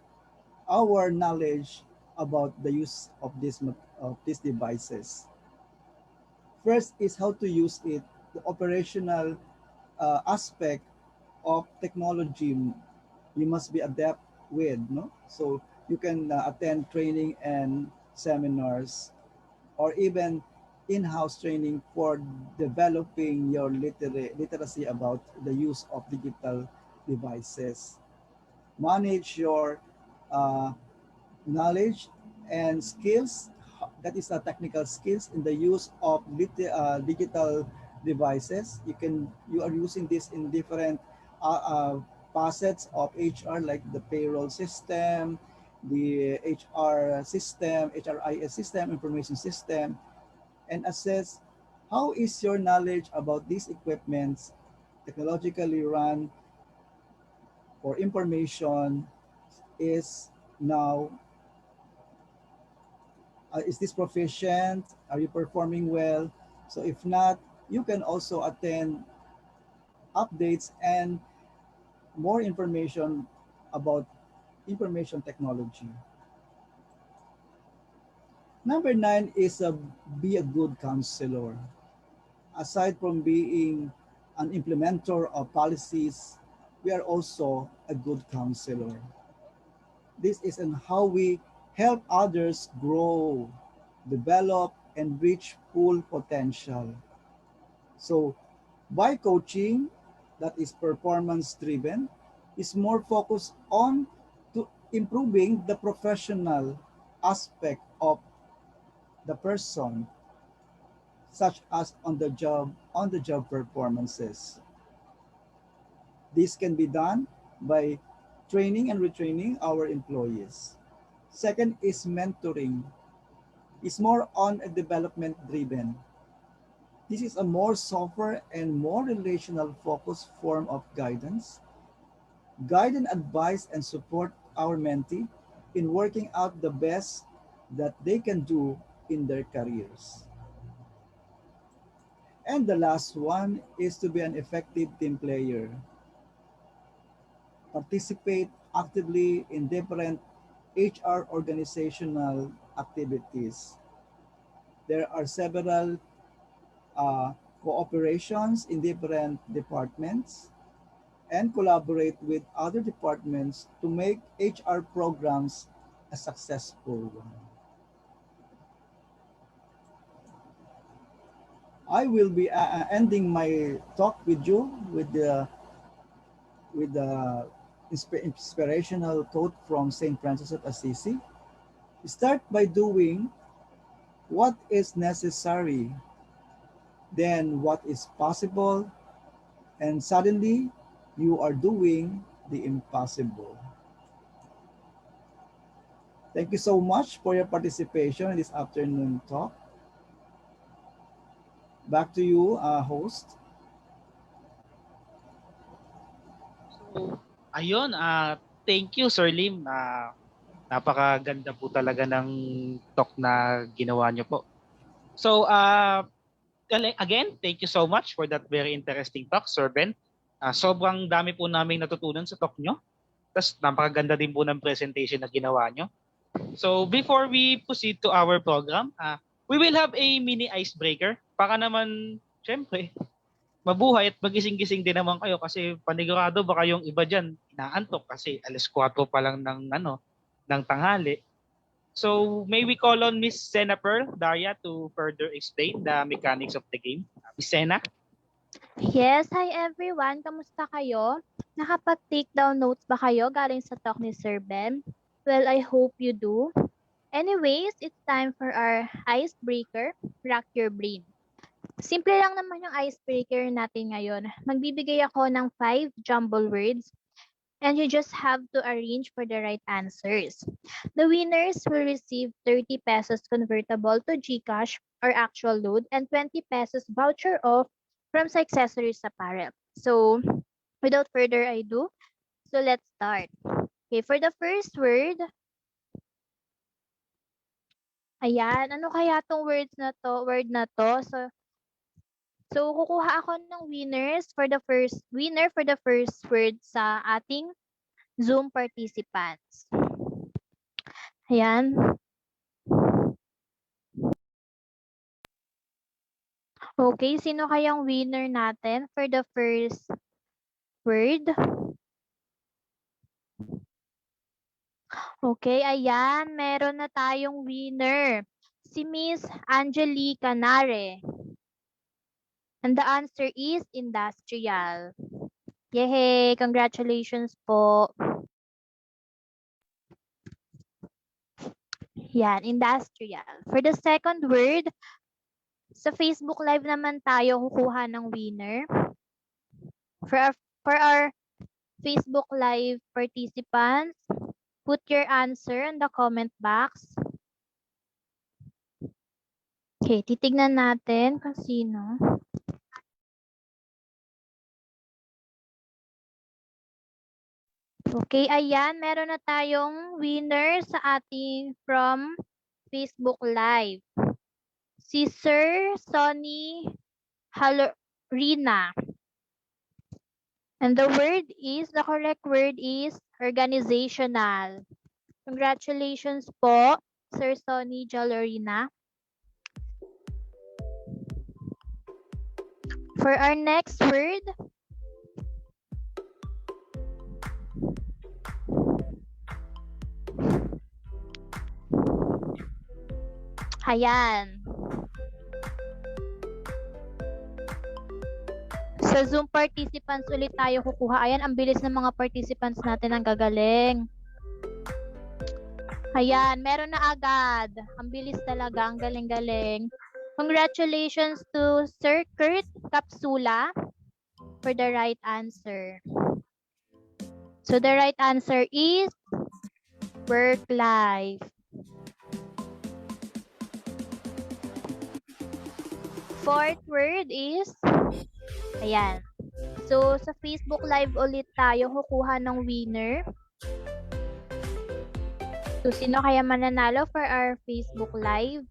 our knowledge about the use of these devices. First is how to use it, the operational aspect of technology you must be adept with, no? So you can attend training and seminars or even in-house training for developing your literacy about the use of digital devices. Manage your uh, knowledge and skills that is technical skills in the use of digital devices. You are using this in different facets of HR, like the payroll system, the HR system, HRIS system, information system, and assess how is your knowledge about these equipments technologically run for information is now is this proficient? Are you performing well? So if not, you can also attend updates and more information about information technology. Number 9 is be a good counselor. Aside from being an implementer of policies, we are also a good counselor. This is in how we help others grow, develop, and reach full potential. So by coaching that is performance driven is more focused on to improving the professional aspect of the person, such as on the job performances. This can be done by training and retraining our employees. Second is mentoring. It's more on a development driven. This is a more software and more relational focused form of guidance. Guide and advise and support our mentee in working out the best that they can do in their careers. And the last one is to be an effective team player. Participate actively in different HR organizational activities. There are several cooperations in different departments and collaborate with other departments to make HR programs a successful one. I will be ending my talk with you with the inspirational quote from Saint Francis of Assisi. Start by doing what is necessary, then what is possible, and suddenly you are doing the impossible. Thank you so much for your participation in this afternoon talk. Back to you, host. So, ayun, thank you, Sir Lim. Napakaganda po talaga ng talk na ginawa niyo po. So, again, thank you so much for that very interesting talk, Sir Ben. Sobrang dami po naming natutunan sa talk nyo. Tapos napakaganda din po ng presentation na ginawa nyo. So before we proceed to our program, we will have a mini icebreaker para naman, syempre, mabuhay at magising-gising din naman kayo kasi panigurado baka yung iba dyan inaantok kasi alas 4 pa lang ng tanghali. So may we call on Miss Sena Pearl Daria to further explain the mechanics of the game. Miss Sena? Yes, hi everyone. Kamusta kayo? Nakapag-take down notes ba kayo galing sa talk ni Sir Ben? Well, I hope you do. Anyways, it's time for our icebreaker, Rock Your Brain. Simple lang naman yung icebreaker natin ngayon. Magbibigay ako ng 5 jumble words and you just have to arrange for the right answers. The winners will receive 30 pesos convertible to GCash or actual load and 20 pesos voucher off from Accessories Apparel. So, without further ado, so let's start. Okay, for the first word, ayan, ano kaya tong word na to? So kukuha ako ng winner for the first word sa ating Zoom participants. Ayan. Okay, sino kayang winner natin for the first word? Okay, ayan, meron na tayong winner. Si Miss Angelica Nare. And the answer is industrial. Yehey! Congratulations po. Yan, industrial. For the second word, sa Facebook Live naman tayo kukuha ng winner. For our Facebook Live participants, put your answer in the comment box. Okay, titignan natin kung sino. Okay, ayan, meron na tayong winner sa ating from Facebook Live. Si Sir Sonny Halorina. And the correct word is organizational. Congratulations po, Sir Sonny Jalorina. For our next word, ayan. Sa Zoom participants ulit tayo kukuha. Ayan, ang bilis ng mga participants natin, ang gagaling. Ayan, meron na agad. Ang bilis talaga, ang galing-galing. Congratulations to Sir Kurt Capsula for the right answer. So the right answer is work life. Fourth word is, ayan. So sa Facebook Live ulit tayo kukuha ng winner. So sino kaya mananalo for our Facebook Live?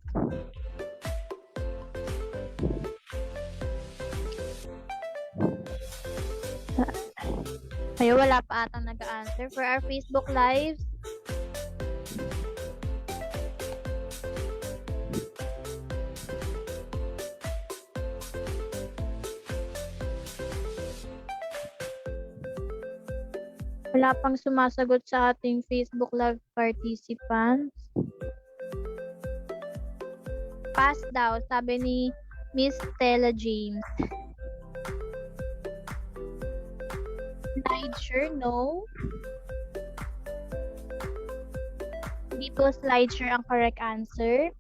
Ay, wala pa atang nag-answer for our Facebook Lives. Wala pang sumasagot sa ating Facebook Live participants. Pass daw, sabi ni Miss Stella James. Slideshare, no. Hindi po slideshare ang correct answer.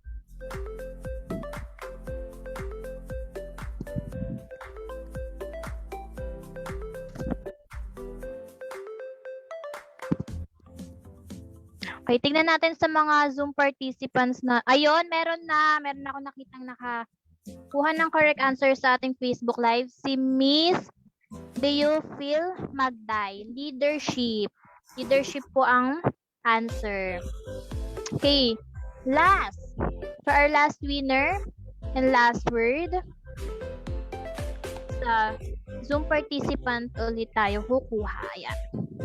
Okay, tignan natin sa mga Zoom participants na, ayun, meron ako nakitang nakakuha ng correct answer sa ating Facebook Live. Si Miss Do you feel Magday? Leadership. Leadership po ang answer. Okay, last. For our last winner and last word, sa Zoom participant ulit tayo kukuha. Ayan.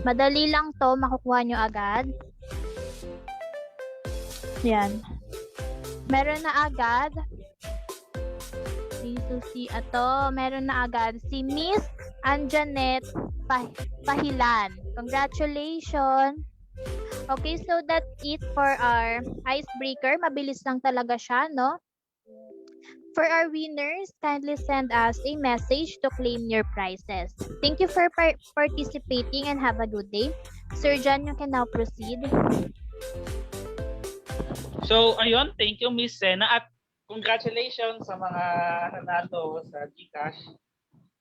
Madali lang to, makukuha nyo agad. Yan. Meron na agad. Si ato, meron na agad. Si Miss Anjanet Pahilan. Congratulations. Okay, so that's it for our icebreaker. Mabilis lang talaga siya, no? For our winners, kindly send us a message to claim your prizes. Thank you for participating and have a good day. Sir John, you can now proceed. So, ayun, thank you Miss Sena at congratulations sa mga nanalo sa GCash.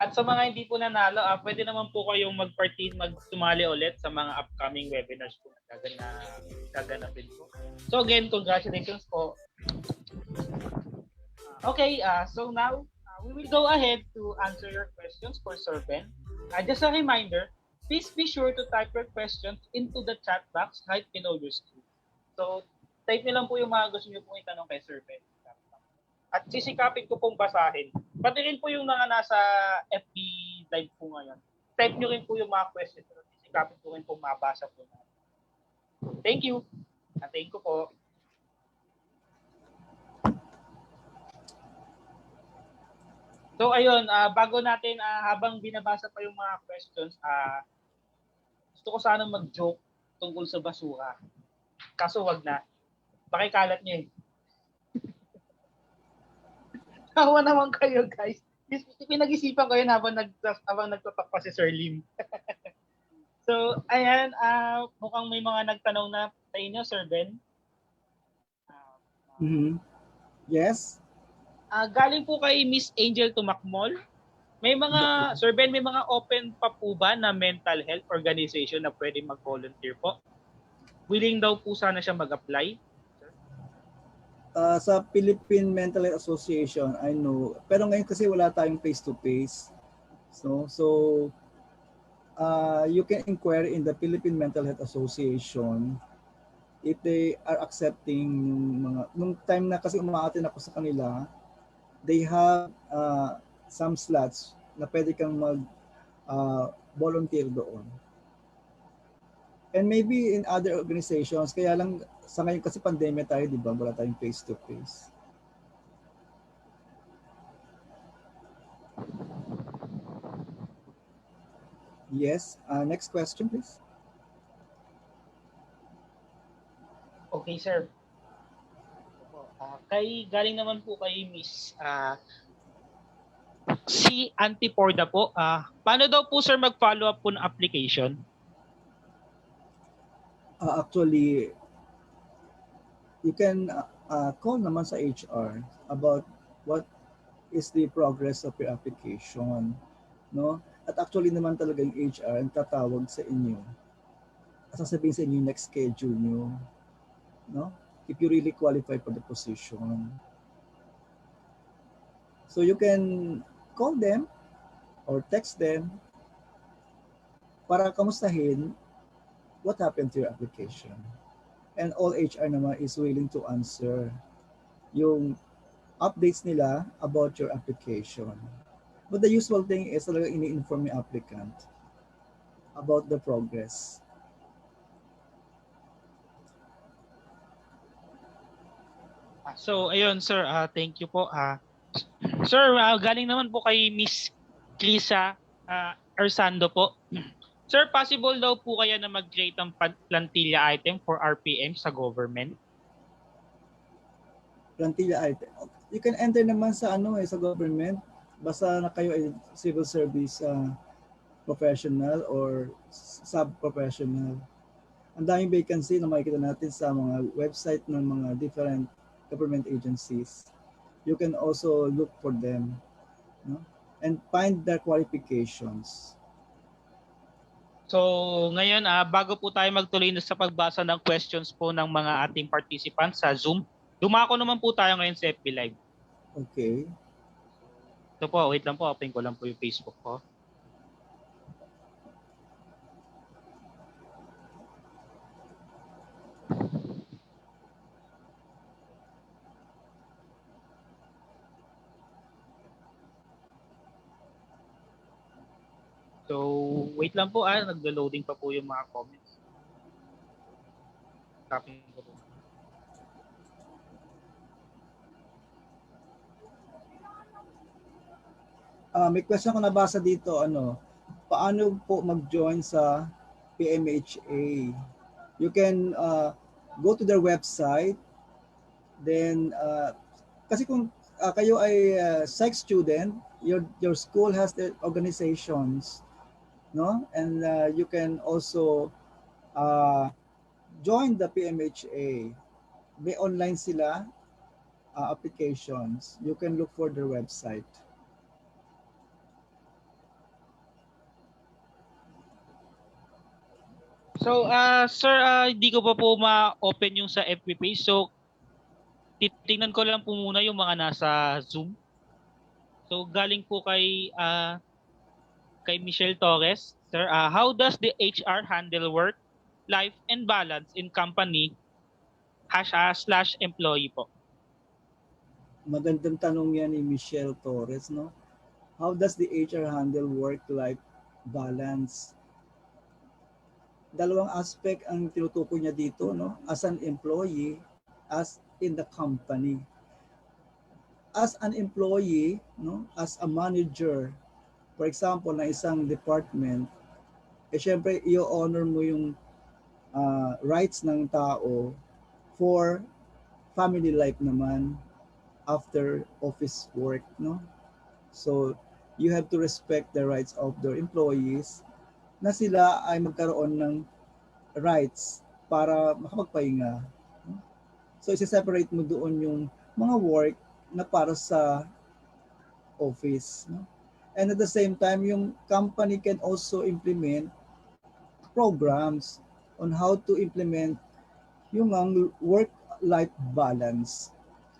At sa mga hindi po nanalo, pwede naman po kayong magsumali ulit sa mga upcoming webinars po na gaganapin po. So again, congratulations po. Okay, so now we will go ahead to answer your questions for Sir Ben. Just a reminder, please be sure to type your questions into the chat box right below your screen. So type niyo lang po yung mga gusto niyo pong itanong kay Sir Ben. At sisikapin ko pong basahin. Pati rin po yung mga nasa FB live po ngayon. Type nyo rin po yung mga questions. Sisikapin ko rin pong mabasa po natin. Thank you. Thank you po. So ayun, bago natin, habang binabasa pa yung mga questions, gusto ko sana mag-joke tungkol sa basura. Kaso wag na. Pakikalat niyo eh. Tawa naman kayo, guys. Pinag-isipan ko yun habang nagtatak pa si Sir Lim. So, ayan, mukhang may mga nagtanong na sa inyo, Sir Ben. Mhm. Yes? Galing po kay Miss Angel Tumakmol. May mga, Sir Ben, may mga open pa po ba na mental health organization na pwede mag-volunteer po? Willing daw po sana siya mag-apply. Sa Philippine Mental Health Association, I know. Pero ngayon kasi wala tayong face-to-face. So you can inquire in the Philippine Mental Health Association if they are accepting nung time na kasi umaatin ako sa kanila, they have some slots na pwede kang mag volunteer doon. And maybe in other organizations, kaya lang sa ngayon kasi pandemya tayo, di ba? Wala tayong face-to-face. Yes. Next question, please. Okay, sir. Galing naman po kay Miss si Auntie Porda po. Paano daw po, sir, mag-follow up po ng application? Actually, you can call naman sa HR about what is the progress of your application, no? At actually naman talaga yung HR ang tatawag sa inyo. Sasabihin sa inyo yung next schedule nyo, no? If you really qualify for the position. So you can call them or text them para kamustahin what happened to your application. And all HR naman is willing to answer yung updates nila about your application. But the usual thing is talaga ini-inform yung applicant about the progress. So, ayun, sir. Thank you po. Sir, galing naman po kay Miss Krisa Arsando po. Sir, possible daw po kaya na mag-create ng plantilla item for RPM sa government? Plantilla item. You can enter naman sa sa government. Basta na kayo ay civil service professional or sub-professional. Ang daming vacancy na makikita natin sa mga website ng mga different government agencies. You can also look for them, no? And find their qualifications. So, ngayon, bago po tayo magtuloy na sa pagbasa ng questions po ng mga ating participants sa Zoom, dumako naman po tayo ngayon sa FB Live. Okay. Ito po, wait lang po, open ko lang po yung Facebook ko. So, wait lang po, naglo-loading pa po yung mga comments. Copy ko po. May question ko nabasa dito, paano po mag-join sa PMHA? You can go to their website, then kasi kung kayo ay psych student, your school has the organizations, no? And you can also join the PMHA. May online sila applications. You can look for their website. So, sir, hindi ko pa po ma-open yung sa FB page. So, titingnan ko lang po muna yung mga nasa Zoom. So, galing po kay Michelle Torres. Sir, how does the HR handle work, life, and balance in company / employee po? Magandang tanong yan ni Michelle Torres, no? How does the HR handle work-life balance? Dalawang aspect ang tinutukoy niya dito, no? As an employee, as in the company. As an employee, no? As a manager, for example, na isang department, syempre, i-honor mo yung rights ng tao for family life naman after office work, no? So, you have to respect the rights of their employees na sila ay magkaroon ng rights para makapagpahinga. No? So isi-separate mo doon yung mga work na para sa office. No? And at the same time, yung company can also implement programs on how to implement yung work-life balance.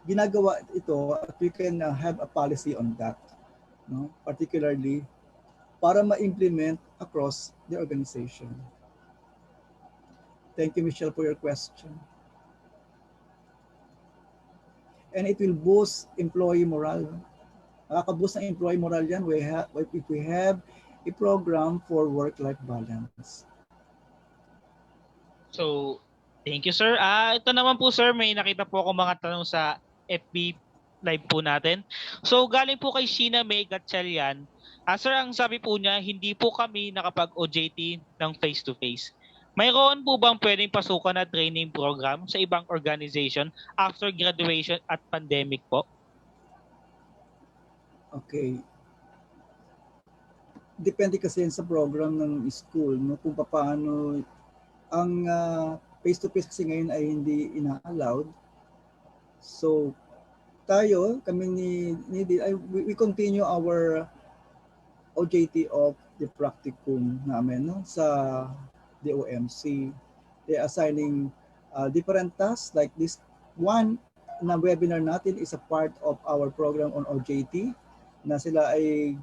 Ginagawa ito at we can have a policy on that, no? Particularly para ma-implement across the organization. Thank you, Michelle, for your question. And it will boost employee morale. Nakaka-boost ng employee morale yan if we have a program for work-life balance. So, thank you, sir. Ito naman po, sir, may nakita po ako mga tanong sa FB live po natin. So, galing po kay Sheena May Gatchalian. Sir, ang sabi po niya, hindi po kami nakapag-OJT ng face-to-face. Mayroon po bang pwedeng pasukan na training program sa ibang organization after graduation at pandemic po? Okay. Depende kasi yan sa program ng school, no? Kung paano ang face-to-face kasi ngayon ay hindi ina-allowed. So, kami we continue our OJT of the practicum namin, no? Sa DOMC. They're assigning different tasks like this one na webinar natin is a part of our program on OJT na sila ay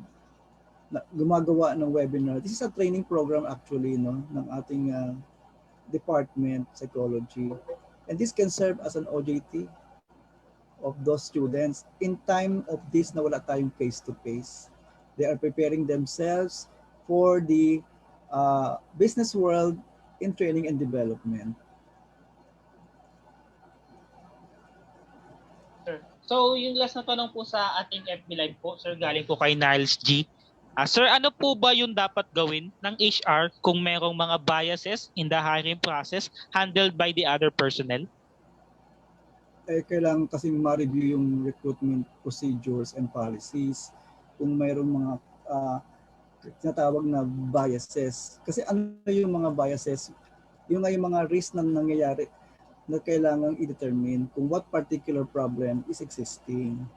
gumagawa ng webinar. This is a training program actually, no, ng ating department, psychology. And this can serve as an OJT of those students in time of this na wala tayong face-to-face. They are preparing themselves for the business world in training and development. Sir. So, yung last na tanong po sa ating FB Live po, sir, galing po kay Niles G. Sir, ano po ba yung dapat gawin ng HR kung merong mga biases in the hiring process handled by the other personnel? Kailangan kasing ma-review yung recruitment procedures and policies kung mayroong mga tinatawag na biases. Kasi ano yung mga biases? Yung mga risk na nangyayari na kailangang i-determine kung what particular problem is existing.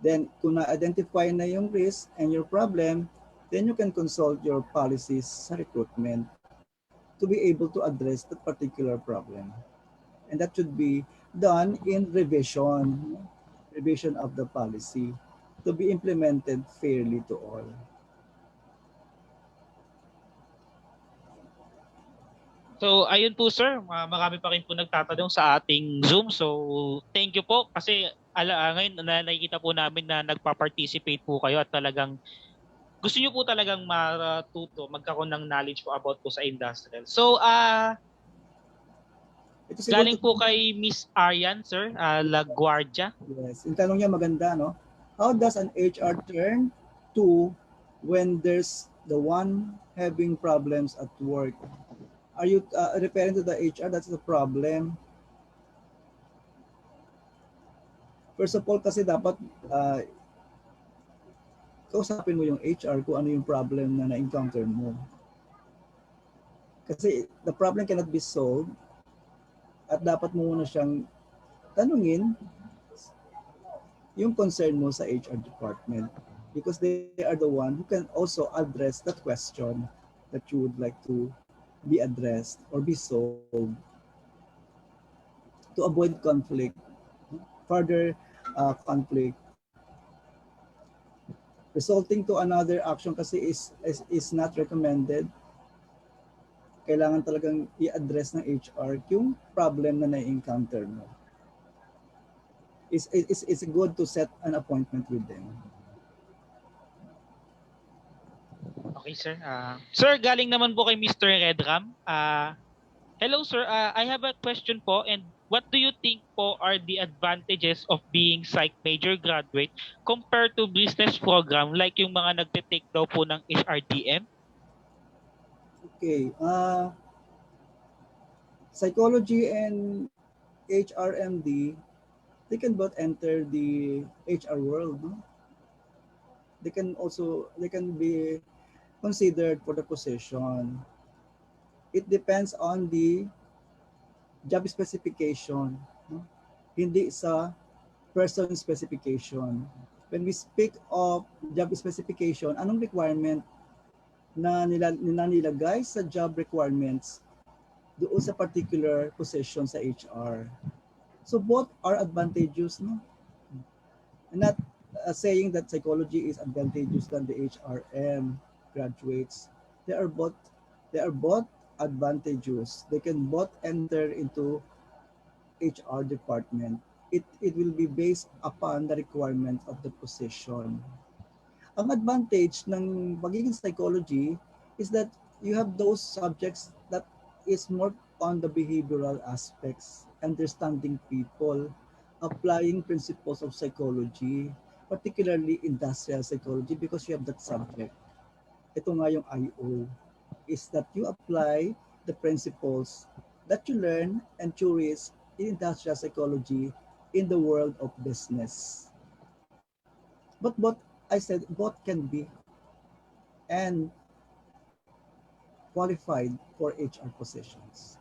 Then, kung na-identify na yung risk and your problem, then you can consult your policies sa recruitment to be able to address that particular problem. And that should be done in revision of the policy to be implemented fairly to all. So, ayun po, sir. Marami pa rin po nagtatanong sa ating Zoom. So, thank you po kasi ngayon nakikita po namin na nagpa-participate po kayo at talagang gusto niyo po talagang matuto, magkaroon ng knowledge po about po sa industrial. So, galing po kay Miss Aryan, sir, LaGuardia. Yes, yung tanong niya maganda, no? How does an HR turn to when there's the one having problems at work? Are you referring to the HR that's the problem? First of all, kasi dapat kausapin mo yung HR kung ano yung problem na na-encounter mo. Kasi the problem cannot be solved at dapat mo muna siyang tanungin yung concern mo sa HR department because they are the one who can also address that question that you would like to be addressed or be solved to avoid conflict, further conflict resulting to another action kasi is not recommended. Kailangan talagang i-address ng HR yung problem na na-encounter mo. It's good to set an appointment with them. Okay, sir. Sir, galing naman po kay Mr. Redram. Hello, sir. I have a question po. And what do you think po are the advantages of being psych major graduate compared to business program like yung mga nagte-take daw po ng HRDM? Okay. Psychology and HRMD, they can both enter the HR world. No? They can be considered for the position. It depends on the job specification no? Hindi sa person specification. When we speak of job specification, anong requirement na nilagay sa job requirements doon sa particular position sa HR? So both are advantageous, no? I'm not saying that psychology is advantageous than the HRM graduates. They are both they are both advantageous. They can both enter into HR department. It will be based upon the requirement of the position. Ang advantage ng pagiging psychology is that you have those subjects that is more on the behavioral aspects, understanding people, applying principles of psychology, particularly industrial psychology because you have that subject. Ito nga yung IO, is that you apply the principles that you learn and theories in industrial psychology in the world of business. But I said both can be and qualified for HR positions.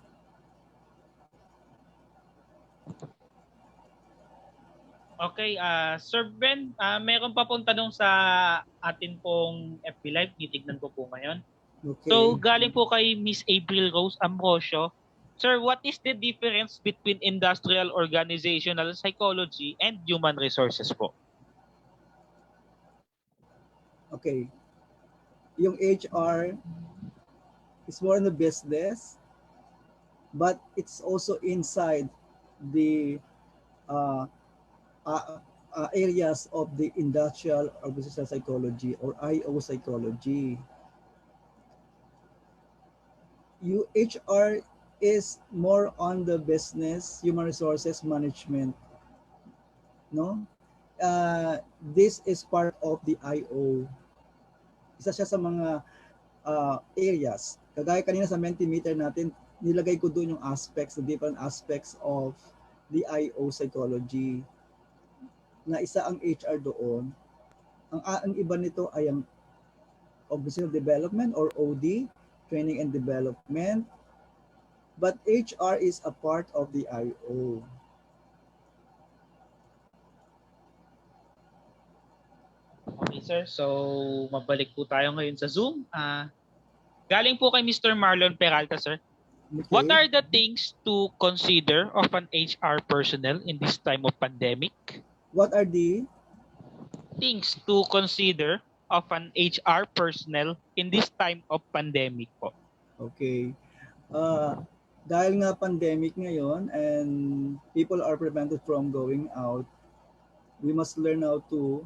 Okay, Sir Ben, meron pa pong tanong sa atin pong FB Live. Titignan ko po ngayon. Okay. So, galing po kay Miss April Rose Ambrosio. Sir, what is the difference between industrial organizational psychology and human resources po? Okay. Yung HR is more in the business, but it's also inside the uh, areas of the industrial organizational psychology or IO psychology. HR is more on the business, human resources management. No? This is part of the IO. Isa siya sa mga areas. Kagaya kanina sa Mentimeter natin, nilagay ko doon yung aspects, the different aspects of the IO psychology. Na isa ang HR doon. Ang iba nito ay ang organizational development or OD, training and development. But HR is a part of the IO. Okay, sir. So, mabalik po tayo ngayon sa Zoom. Galing po kay Mr. Marlon Peralta, sir. Okay. What are the things to consider of an HR personnel in this time of pandemic? What are the things to consider of an HR personnel in this time of pandemic po? Okay. Dahil nga pandemic ngayon and people are prevented from going out, we must learn how to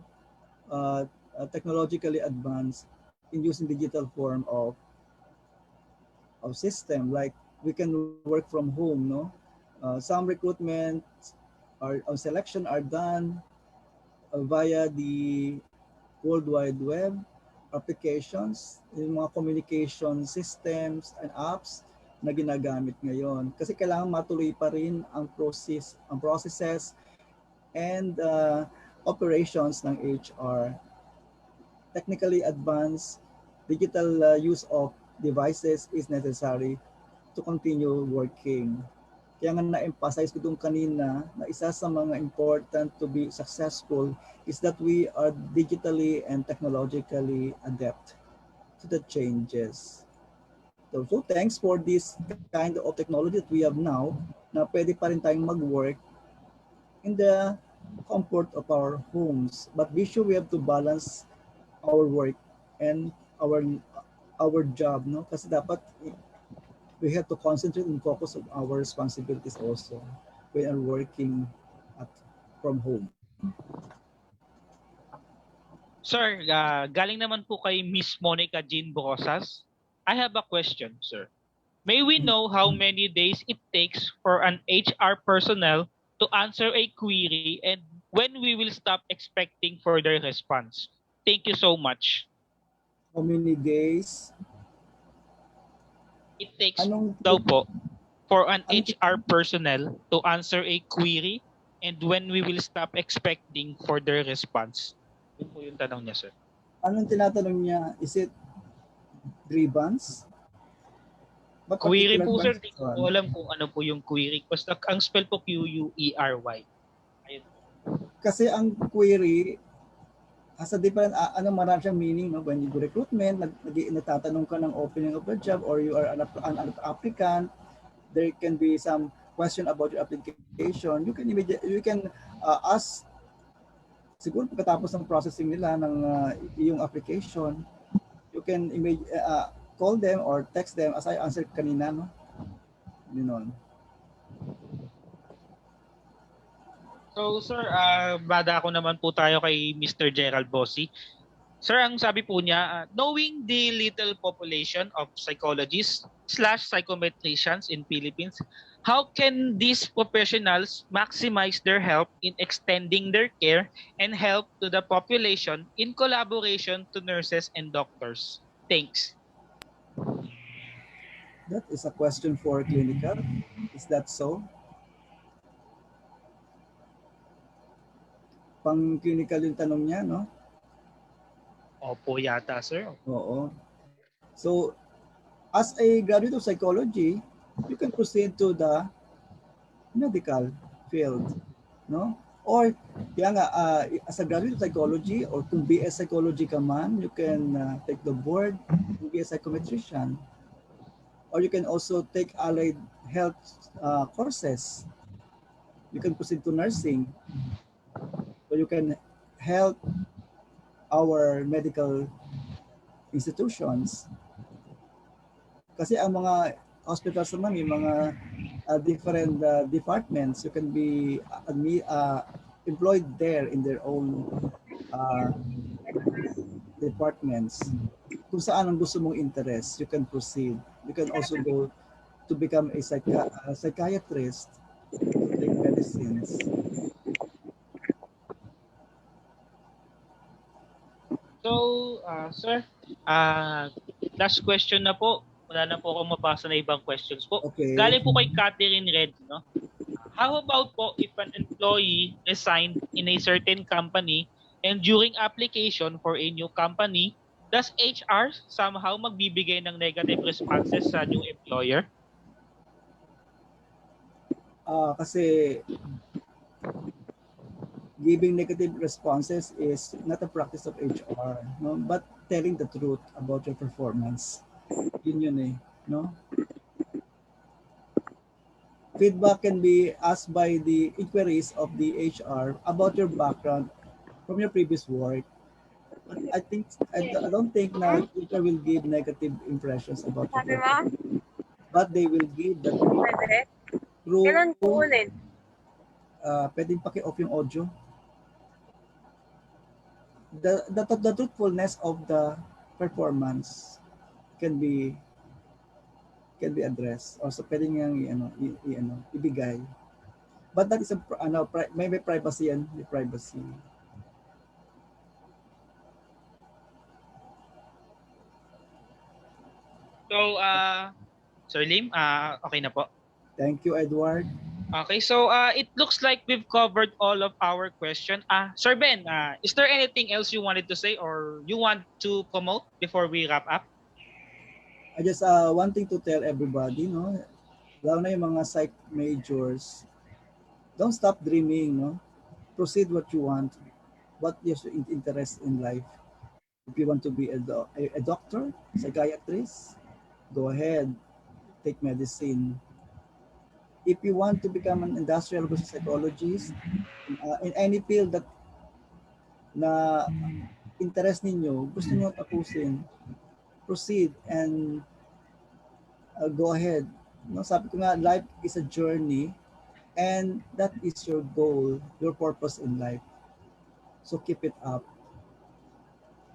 technologically advance in using digital form of system. Like we can work from home, no? Some recruitment or selection are done via the World Wide Web applications, yung mga communication systems and apps na ginagamit ngayon. Kasi kailangan matuloy pa rin ang processes and operations ng HR. Technically advanced digital use of devices is necessary to continue working. Kaya nga na-emphasize ko doon kanina na isa sa mga important to be successful is that we are digitally and technologically adept to the changes. So thanks for this kind of technology that we have now na pwede pa rin tayong mag-work in the comfort of our homes. But be sure we have to balance our work and our job, no? Kasi dapat we have to concentrate and focus on our responsibilities also when we're working from home. Sir, galing naman po kay Miss Monica Jean Brosas. I have a question, sir. May we know how many days it takes for an HR personnel to answer a query and when we will stop expecting further response? Thank you so much. How many days? It takes daw po for an HR personnel to answer a query and when we will stop expecting further response. Yun po yung tanong niya, sir. Anong tinatanong niya? Is it grievance? What Query particular po sir, di ko question? alam kung ano po yung query. Basta ang spell po Query. Ayun. Kasi ang query has a different, marami siyang meaning, no? When you do recruitment, nagtatanong ka ng opening of the job, or you are an applicant, there can be some question about your application. You can ask, siguro pagkatapos ng processing nila ng iyong application, you can call them or text them as I answered kanina, no? Yun. So sir, bada ako naman po tayo kay Mr. Gerald Bossi. Sir, ang sabi po niya, knowing the little population of psychologists slash psychometricians in Philippines, how can these professionals maximize their help in extending their care and help to the population in collaboration to nurses and doctors? Thanks. That is a question for clinical. Is that so? Pang clinical yung tanong niya, no? Opo yata, sir. Oo. So, as a graduate of psychology, you can proceed to the medical field, no? Or, as a graduate of psychology, or kung BS psychology ka man, you can take the board and be a psychometrician. Or you can also take allied health courses. You can proceed to nursing. So you can help our medical institutions. Kasi ang mga hospitals naman, may mga different departments. You can be employed there in their own departments. Kung saan ang gusto mong interest, you can proceed. You can also go to become a psychiatrist, to take medicines. So, sir, last question na po. Wala na po akong mapasa na ibang questions po. Okay. Galing po kay Catherine Red, no? How about po if an employee resigned in a certain company and during application for a new company, does HR somehow magbibigay ng negative responses sa new employer? Kasi giving negative responses is not a practice of HR, no? But telling the truth about your performance. Yun eh, no? Feedback can be asked by the inquiries of the HR about your background from your previous work. But I don't think na HR will give negative impressions about your performance. But they will give the truth through pwedeng paki-off yung audio. The truthfulness of the performance can be addressed, or so pwedeng yang ibigay. But that is may privacy yan, may privacy. So, Sir Lim, okay na po. Thank you, Edward. Okay, so it looks like we've covered all of our questions. Sir Ben, is there anything else you wanted to say or you want to promote before we wrap up? I just wanting to tell everybody, no, lalo na yung mga psych majors, don't stop dreaming, no? Proceed what you want, what is your interest in life. If you want to be a doctor, psychiatrist, go ahead, take medicine. If you want to become an industrial psychologist, in any field that na interest ninyo, gusto nyo tapusin, proceed and go ahead. No, sabi ko nga, life is a journey and that is your goal, your purpose in life. So keep it up.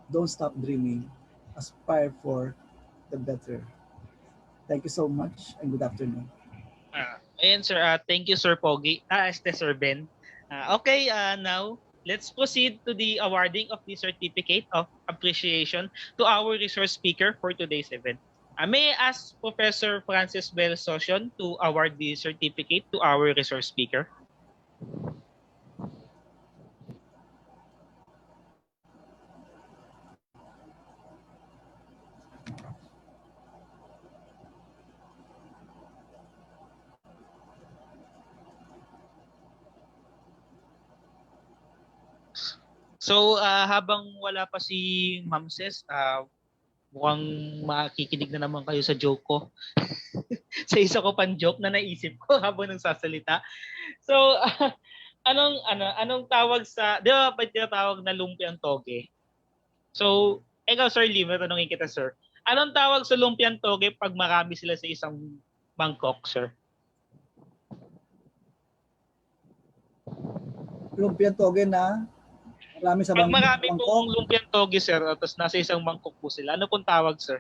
Don't stop dreaming. Aspire for the better. Thank you so much and good afternoon. Ayan sir, thank you Sir Pogi. Sir Ben. Okay, now let's proceed to the awarding of the certificate of appreciation to our resource speaker for today's event. May I ask Professor Francis Bell Sosion to award the certificate to our resource speaker? So, habang wala pa si Ma'am Ses, mukhang makikinig na naman kayo sa joke ko. Sa isa ko pang joke na naisip ko habang nagsasalita. So, anong tawag sa, di ba pa tinatawag na lumpiang toge? So, ikaw Sir Lim, tanongin kita sir. Anong tawag sa lumpiang toge pag marami sila sa isang mangkok, sir? Lumpiang toge na marami sa Pag marami mangkok. pong lumpiang toge, sir, tapos nasa isang mangkok po sila, ano pong tawag, sir?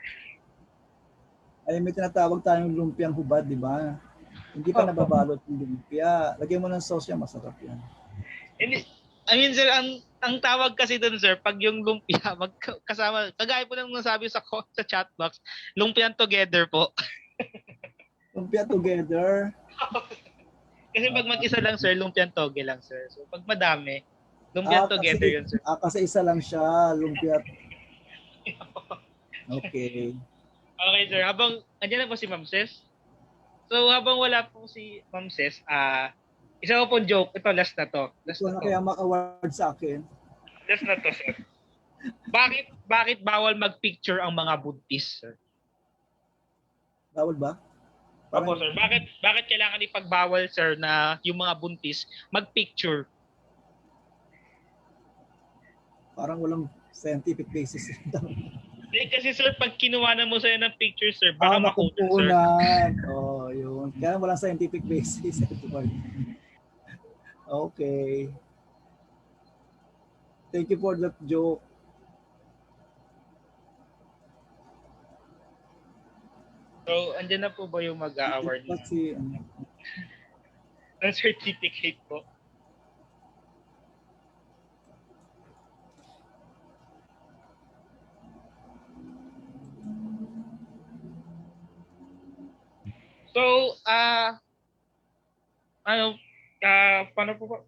Ay, may tinatawag tayong lumpiang hubad, di ba? Hindi pa nababalot yung lumpia. Lagyan mo ng sauce yan, masarap yan. I mean, sir, ang tawag kasi doon, sir, pag yung lumpia, kasama, kagaya po ng nasabi sa chat box, lumpiang together po. Lumpia together. Kasi pag mag-isa lang, sir, lumpiang toge lang, sir. So, pag madami, lumpiang together yun, sir. Kasi isa lang siya, lumpia. Okay. Okay, sir. Habang, andyan na po si Ma'am Ses. So, habang wala po si Ma'am Ses, isa ko pong joke. Ito, last na to. Last Ito na kaya maka-award sa akin. Last na to, sir. Bakit bawal mag-picture ang mga buntis, sir? Bawal ba? Opo, sir. Bakit kailangan ipagbawal, sir, na yung mga buntis mag-picture? Parang walang scientific basis. Hindi, kasi sir, pag kinuha na mo sa'yo ng picture, sir, baka makunan, sir. Oh, yun. Kaya walang scientific basis. Okay. Thank you for that joke. So, andyan na po ba yung mag-a-award na? Ng certificate po? So, paano po ba?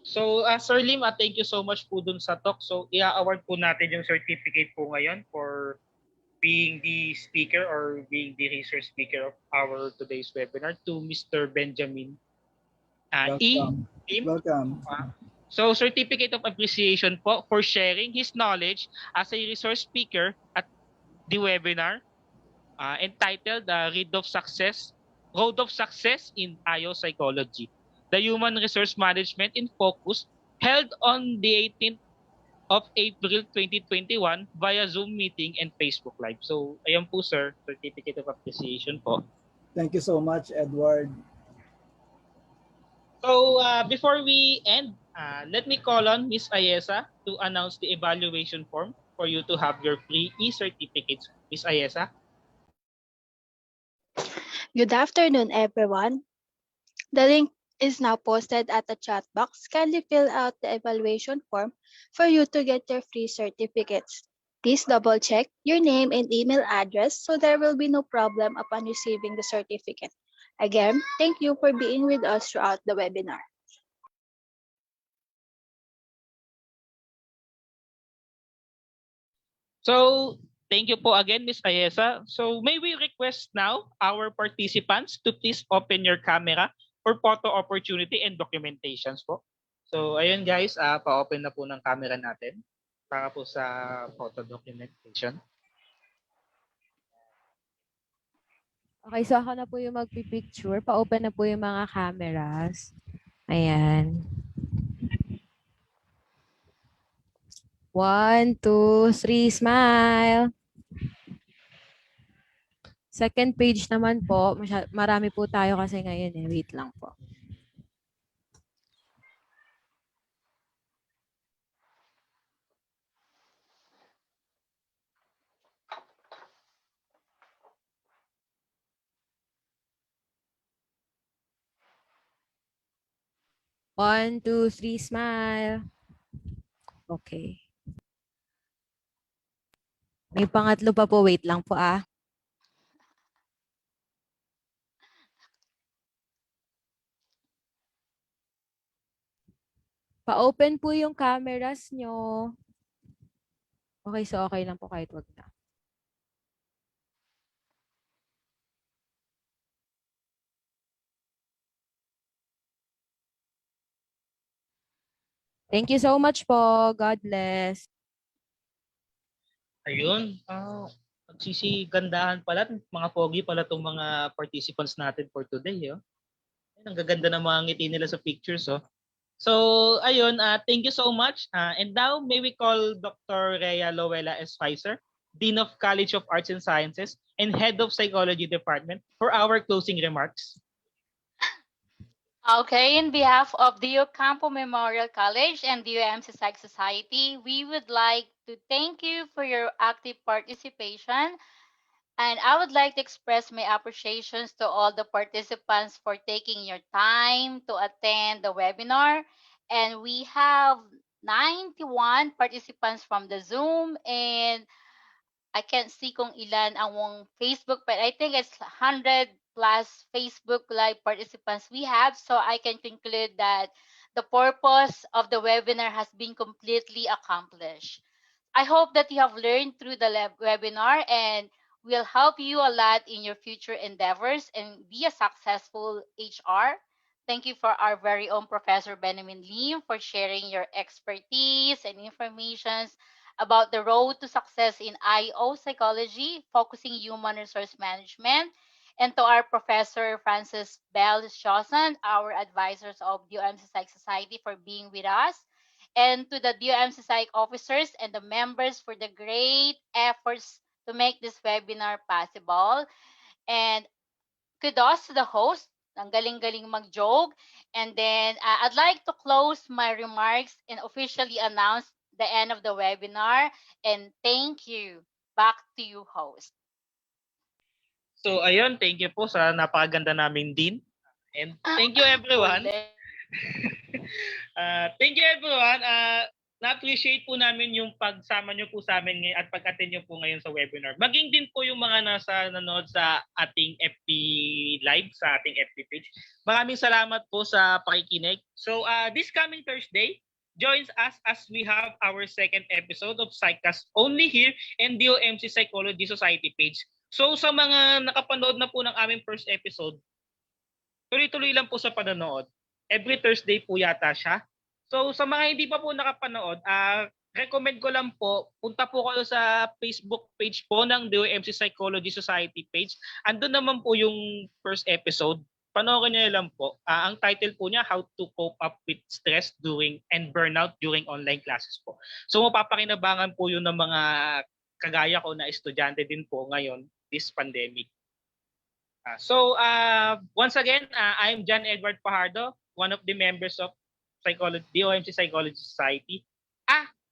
So, Sir Lim, thank you so much po dun sa talk. So, i-award po natin yung certificate po ngayon for being the speaker or being the research speaker of our today's webinar to Mr. Benjamin Welcome. Welcome. So, certificate of appreciation po for sharing his knowledge as a resource speaker at the webinar entitled Road of Success in IO Psychology, the Human Resource Management in Focus, held on the 18th of April 2021 via Zoom meeting and Facebook Live. So, ayan po sir, certificate of appreciation po. Thank you so much, Edward. So, before we end, let me call on Ms. Ayesa to announce the evaluation form for you to have your free e-certificates. Ms. Ayesa? Good afternoon, everyone. The link is now posted at the chat box. Kindly fill out the evaluation form for you to get your free certificates. Please double check your name and email address so there will be no problem upon receiving the certificate. Again, thank you for being with us throughout the webinar. So, thank you po again, Ms. Ayesa. So, may we request now our participants to please open your camera for photo opportunity and documentations po. So, ayun guys, pa-open na po ng camera natin para po sa photo documentation. Okay, so ako na po yung magpipicture. Pa-open na po yung mga cameras. Ayan. 1, 2, 3, smile. Second page naman po. Marami po tayo kasi ngayon eh. Wait lang po. One, two, three, smile. Okay. May pangatlo pa po. Wait lang po ah. Pa-open po yung cameras nyo. Okay, so okay lang po kahit wag na. Thank you so much po. God bless. Ayun. Nagsisigandahan pala. Mga pogi pala itong mga participants natin for today. Oh. Ang gaganda ng mga ngiti nila sa pictures. Oh. So, ayun. Thank you so much. And now, may we call Dr. Rhea Loela S. Pfizer, Dean of College of Arts and Sciences and Head of Psychology Department for our closing remarks. Okay, in behalf of the Ocampo Memorial College and the UMC Psych Society, we would like to thank you for your active participation. And I would like to express my appreciations to all the participants for taking your time to attend the webinar. And we have 91 participants from the Zoom, and I can't see kung ilan ang Facebook, but I think it's 100 plus Facebook Live participants we have. So I can conclude that the purpose of the webinar has been completely accomplished. I hope that you have learned through the webinar and will help you a lot in your future endeavors and be a successful HR. Thank you for our very own Professor Benjamin Lim for sharing your expertise and information about the road to success in IO psychology, focusing human resource management, and to our Professor Francis Bell Shawson, our advisors of the UMC Psych Society, for being with us, and to the DOMC Psych officers and the members for the great efforts to make this webinar possible. And kudos to the host. Ang galing-galing mag-joke. And then I'd like to close my remarks and officially announce the end of the webinar. And thank you. Back to you, host. So, ayun. Thank you po sa napakaganda naming Dean. And thank you everyone. Thank you everyone. Na-appreciate po namin yung pagsama nyo po sa amin ngayon at pag-attend nyo po ngayon sa webinar. Maging din po yung mga nanonood sa ating FB Live, sa ating FB page. Maraming salamat po sa pakikinig. So, this coming Thursday, joins us as we have our second episode of Psychcast only here in DOMC Psychology Society page. So, sa mga nakapanood na po ng aming first episode, tuloy-tuloy lang po sa panonood. Every Thursday po yata siya. So sa mga hindi pa po nakapanood, recommend ko lang po, punta po kayo sa Facebook page po ng DOMC Psychology Society page. Andun naman po yung first episode. Panoorin niyo lang po. Ang title po niya, How to Cope Up with Stress During and Burnout During Online Classes po. So mapapakinabangan po yun ng mga kagaya ko na estudyante din po ngayon, this pandemic. So once again, I'm John Edward Pajardo, one of the members of DOMC Psychology Society.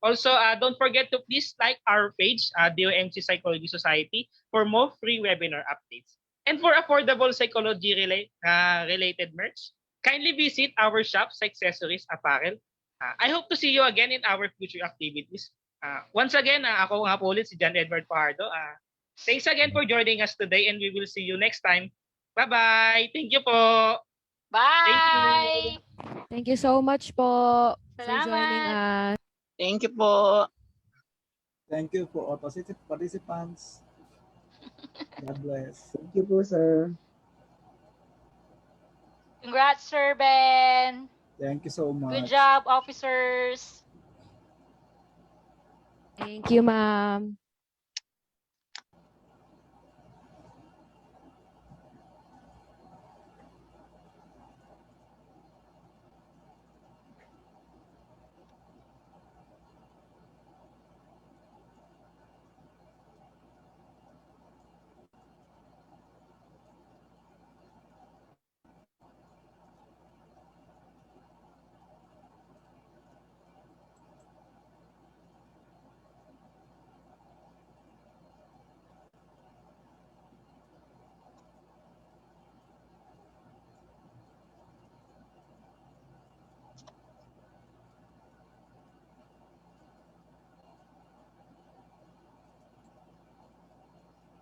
Also, don't forget to please like our page, DOMC Psychology Society, for more free webinar updates. And for affordable psychology related merch, kindly visit our shop, Accessories Apparel. I hope to see you again in our future activities. Once again, ako nga po ulit si John Edward Pajardo. Thanks again for joining us today and we will see you next time. Bye-bye! Thank you po! Bye! Thank you! Thank you so much po for Salamat. joining us. Thank you po. Thank you for all participants. God bless. Thank you po, sir. Congrats, Sir Ben. Thank you so much. Good job, officers. Thank you, ma'am.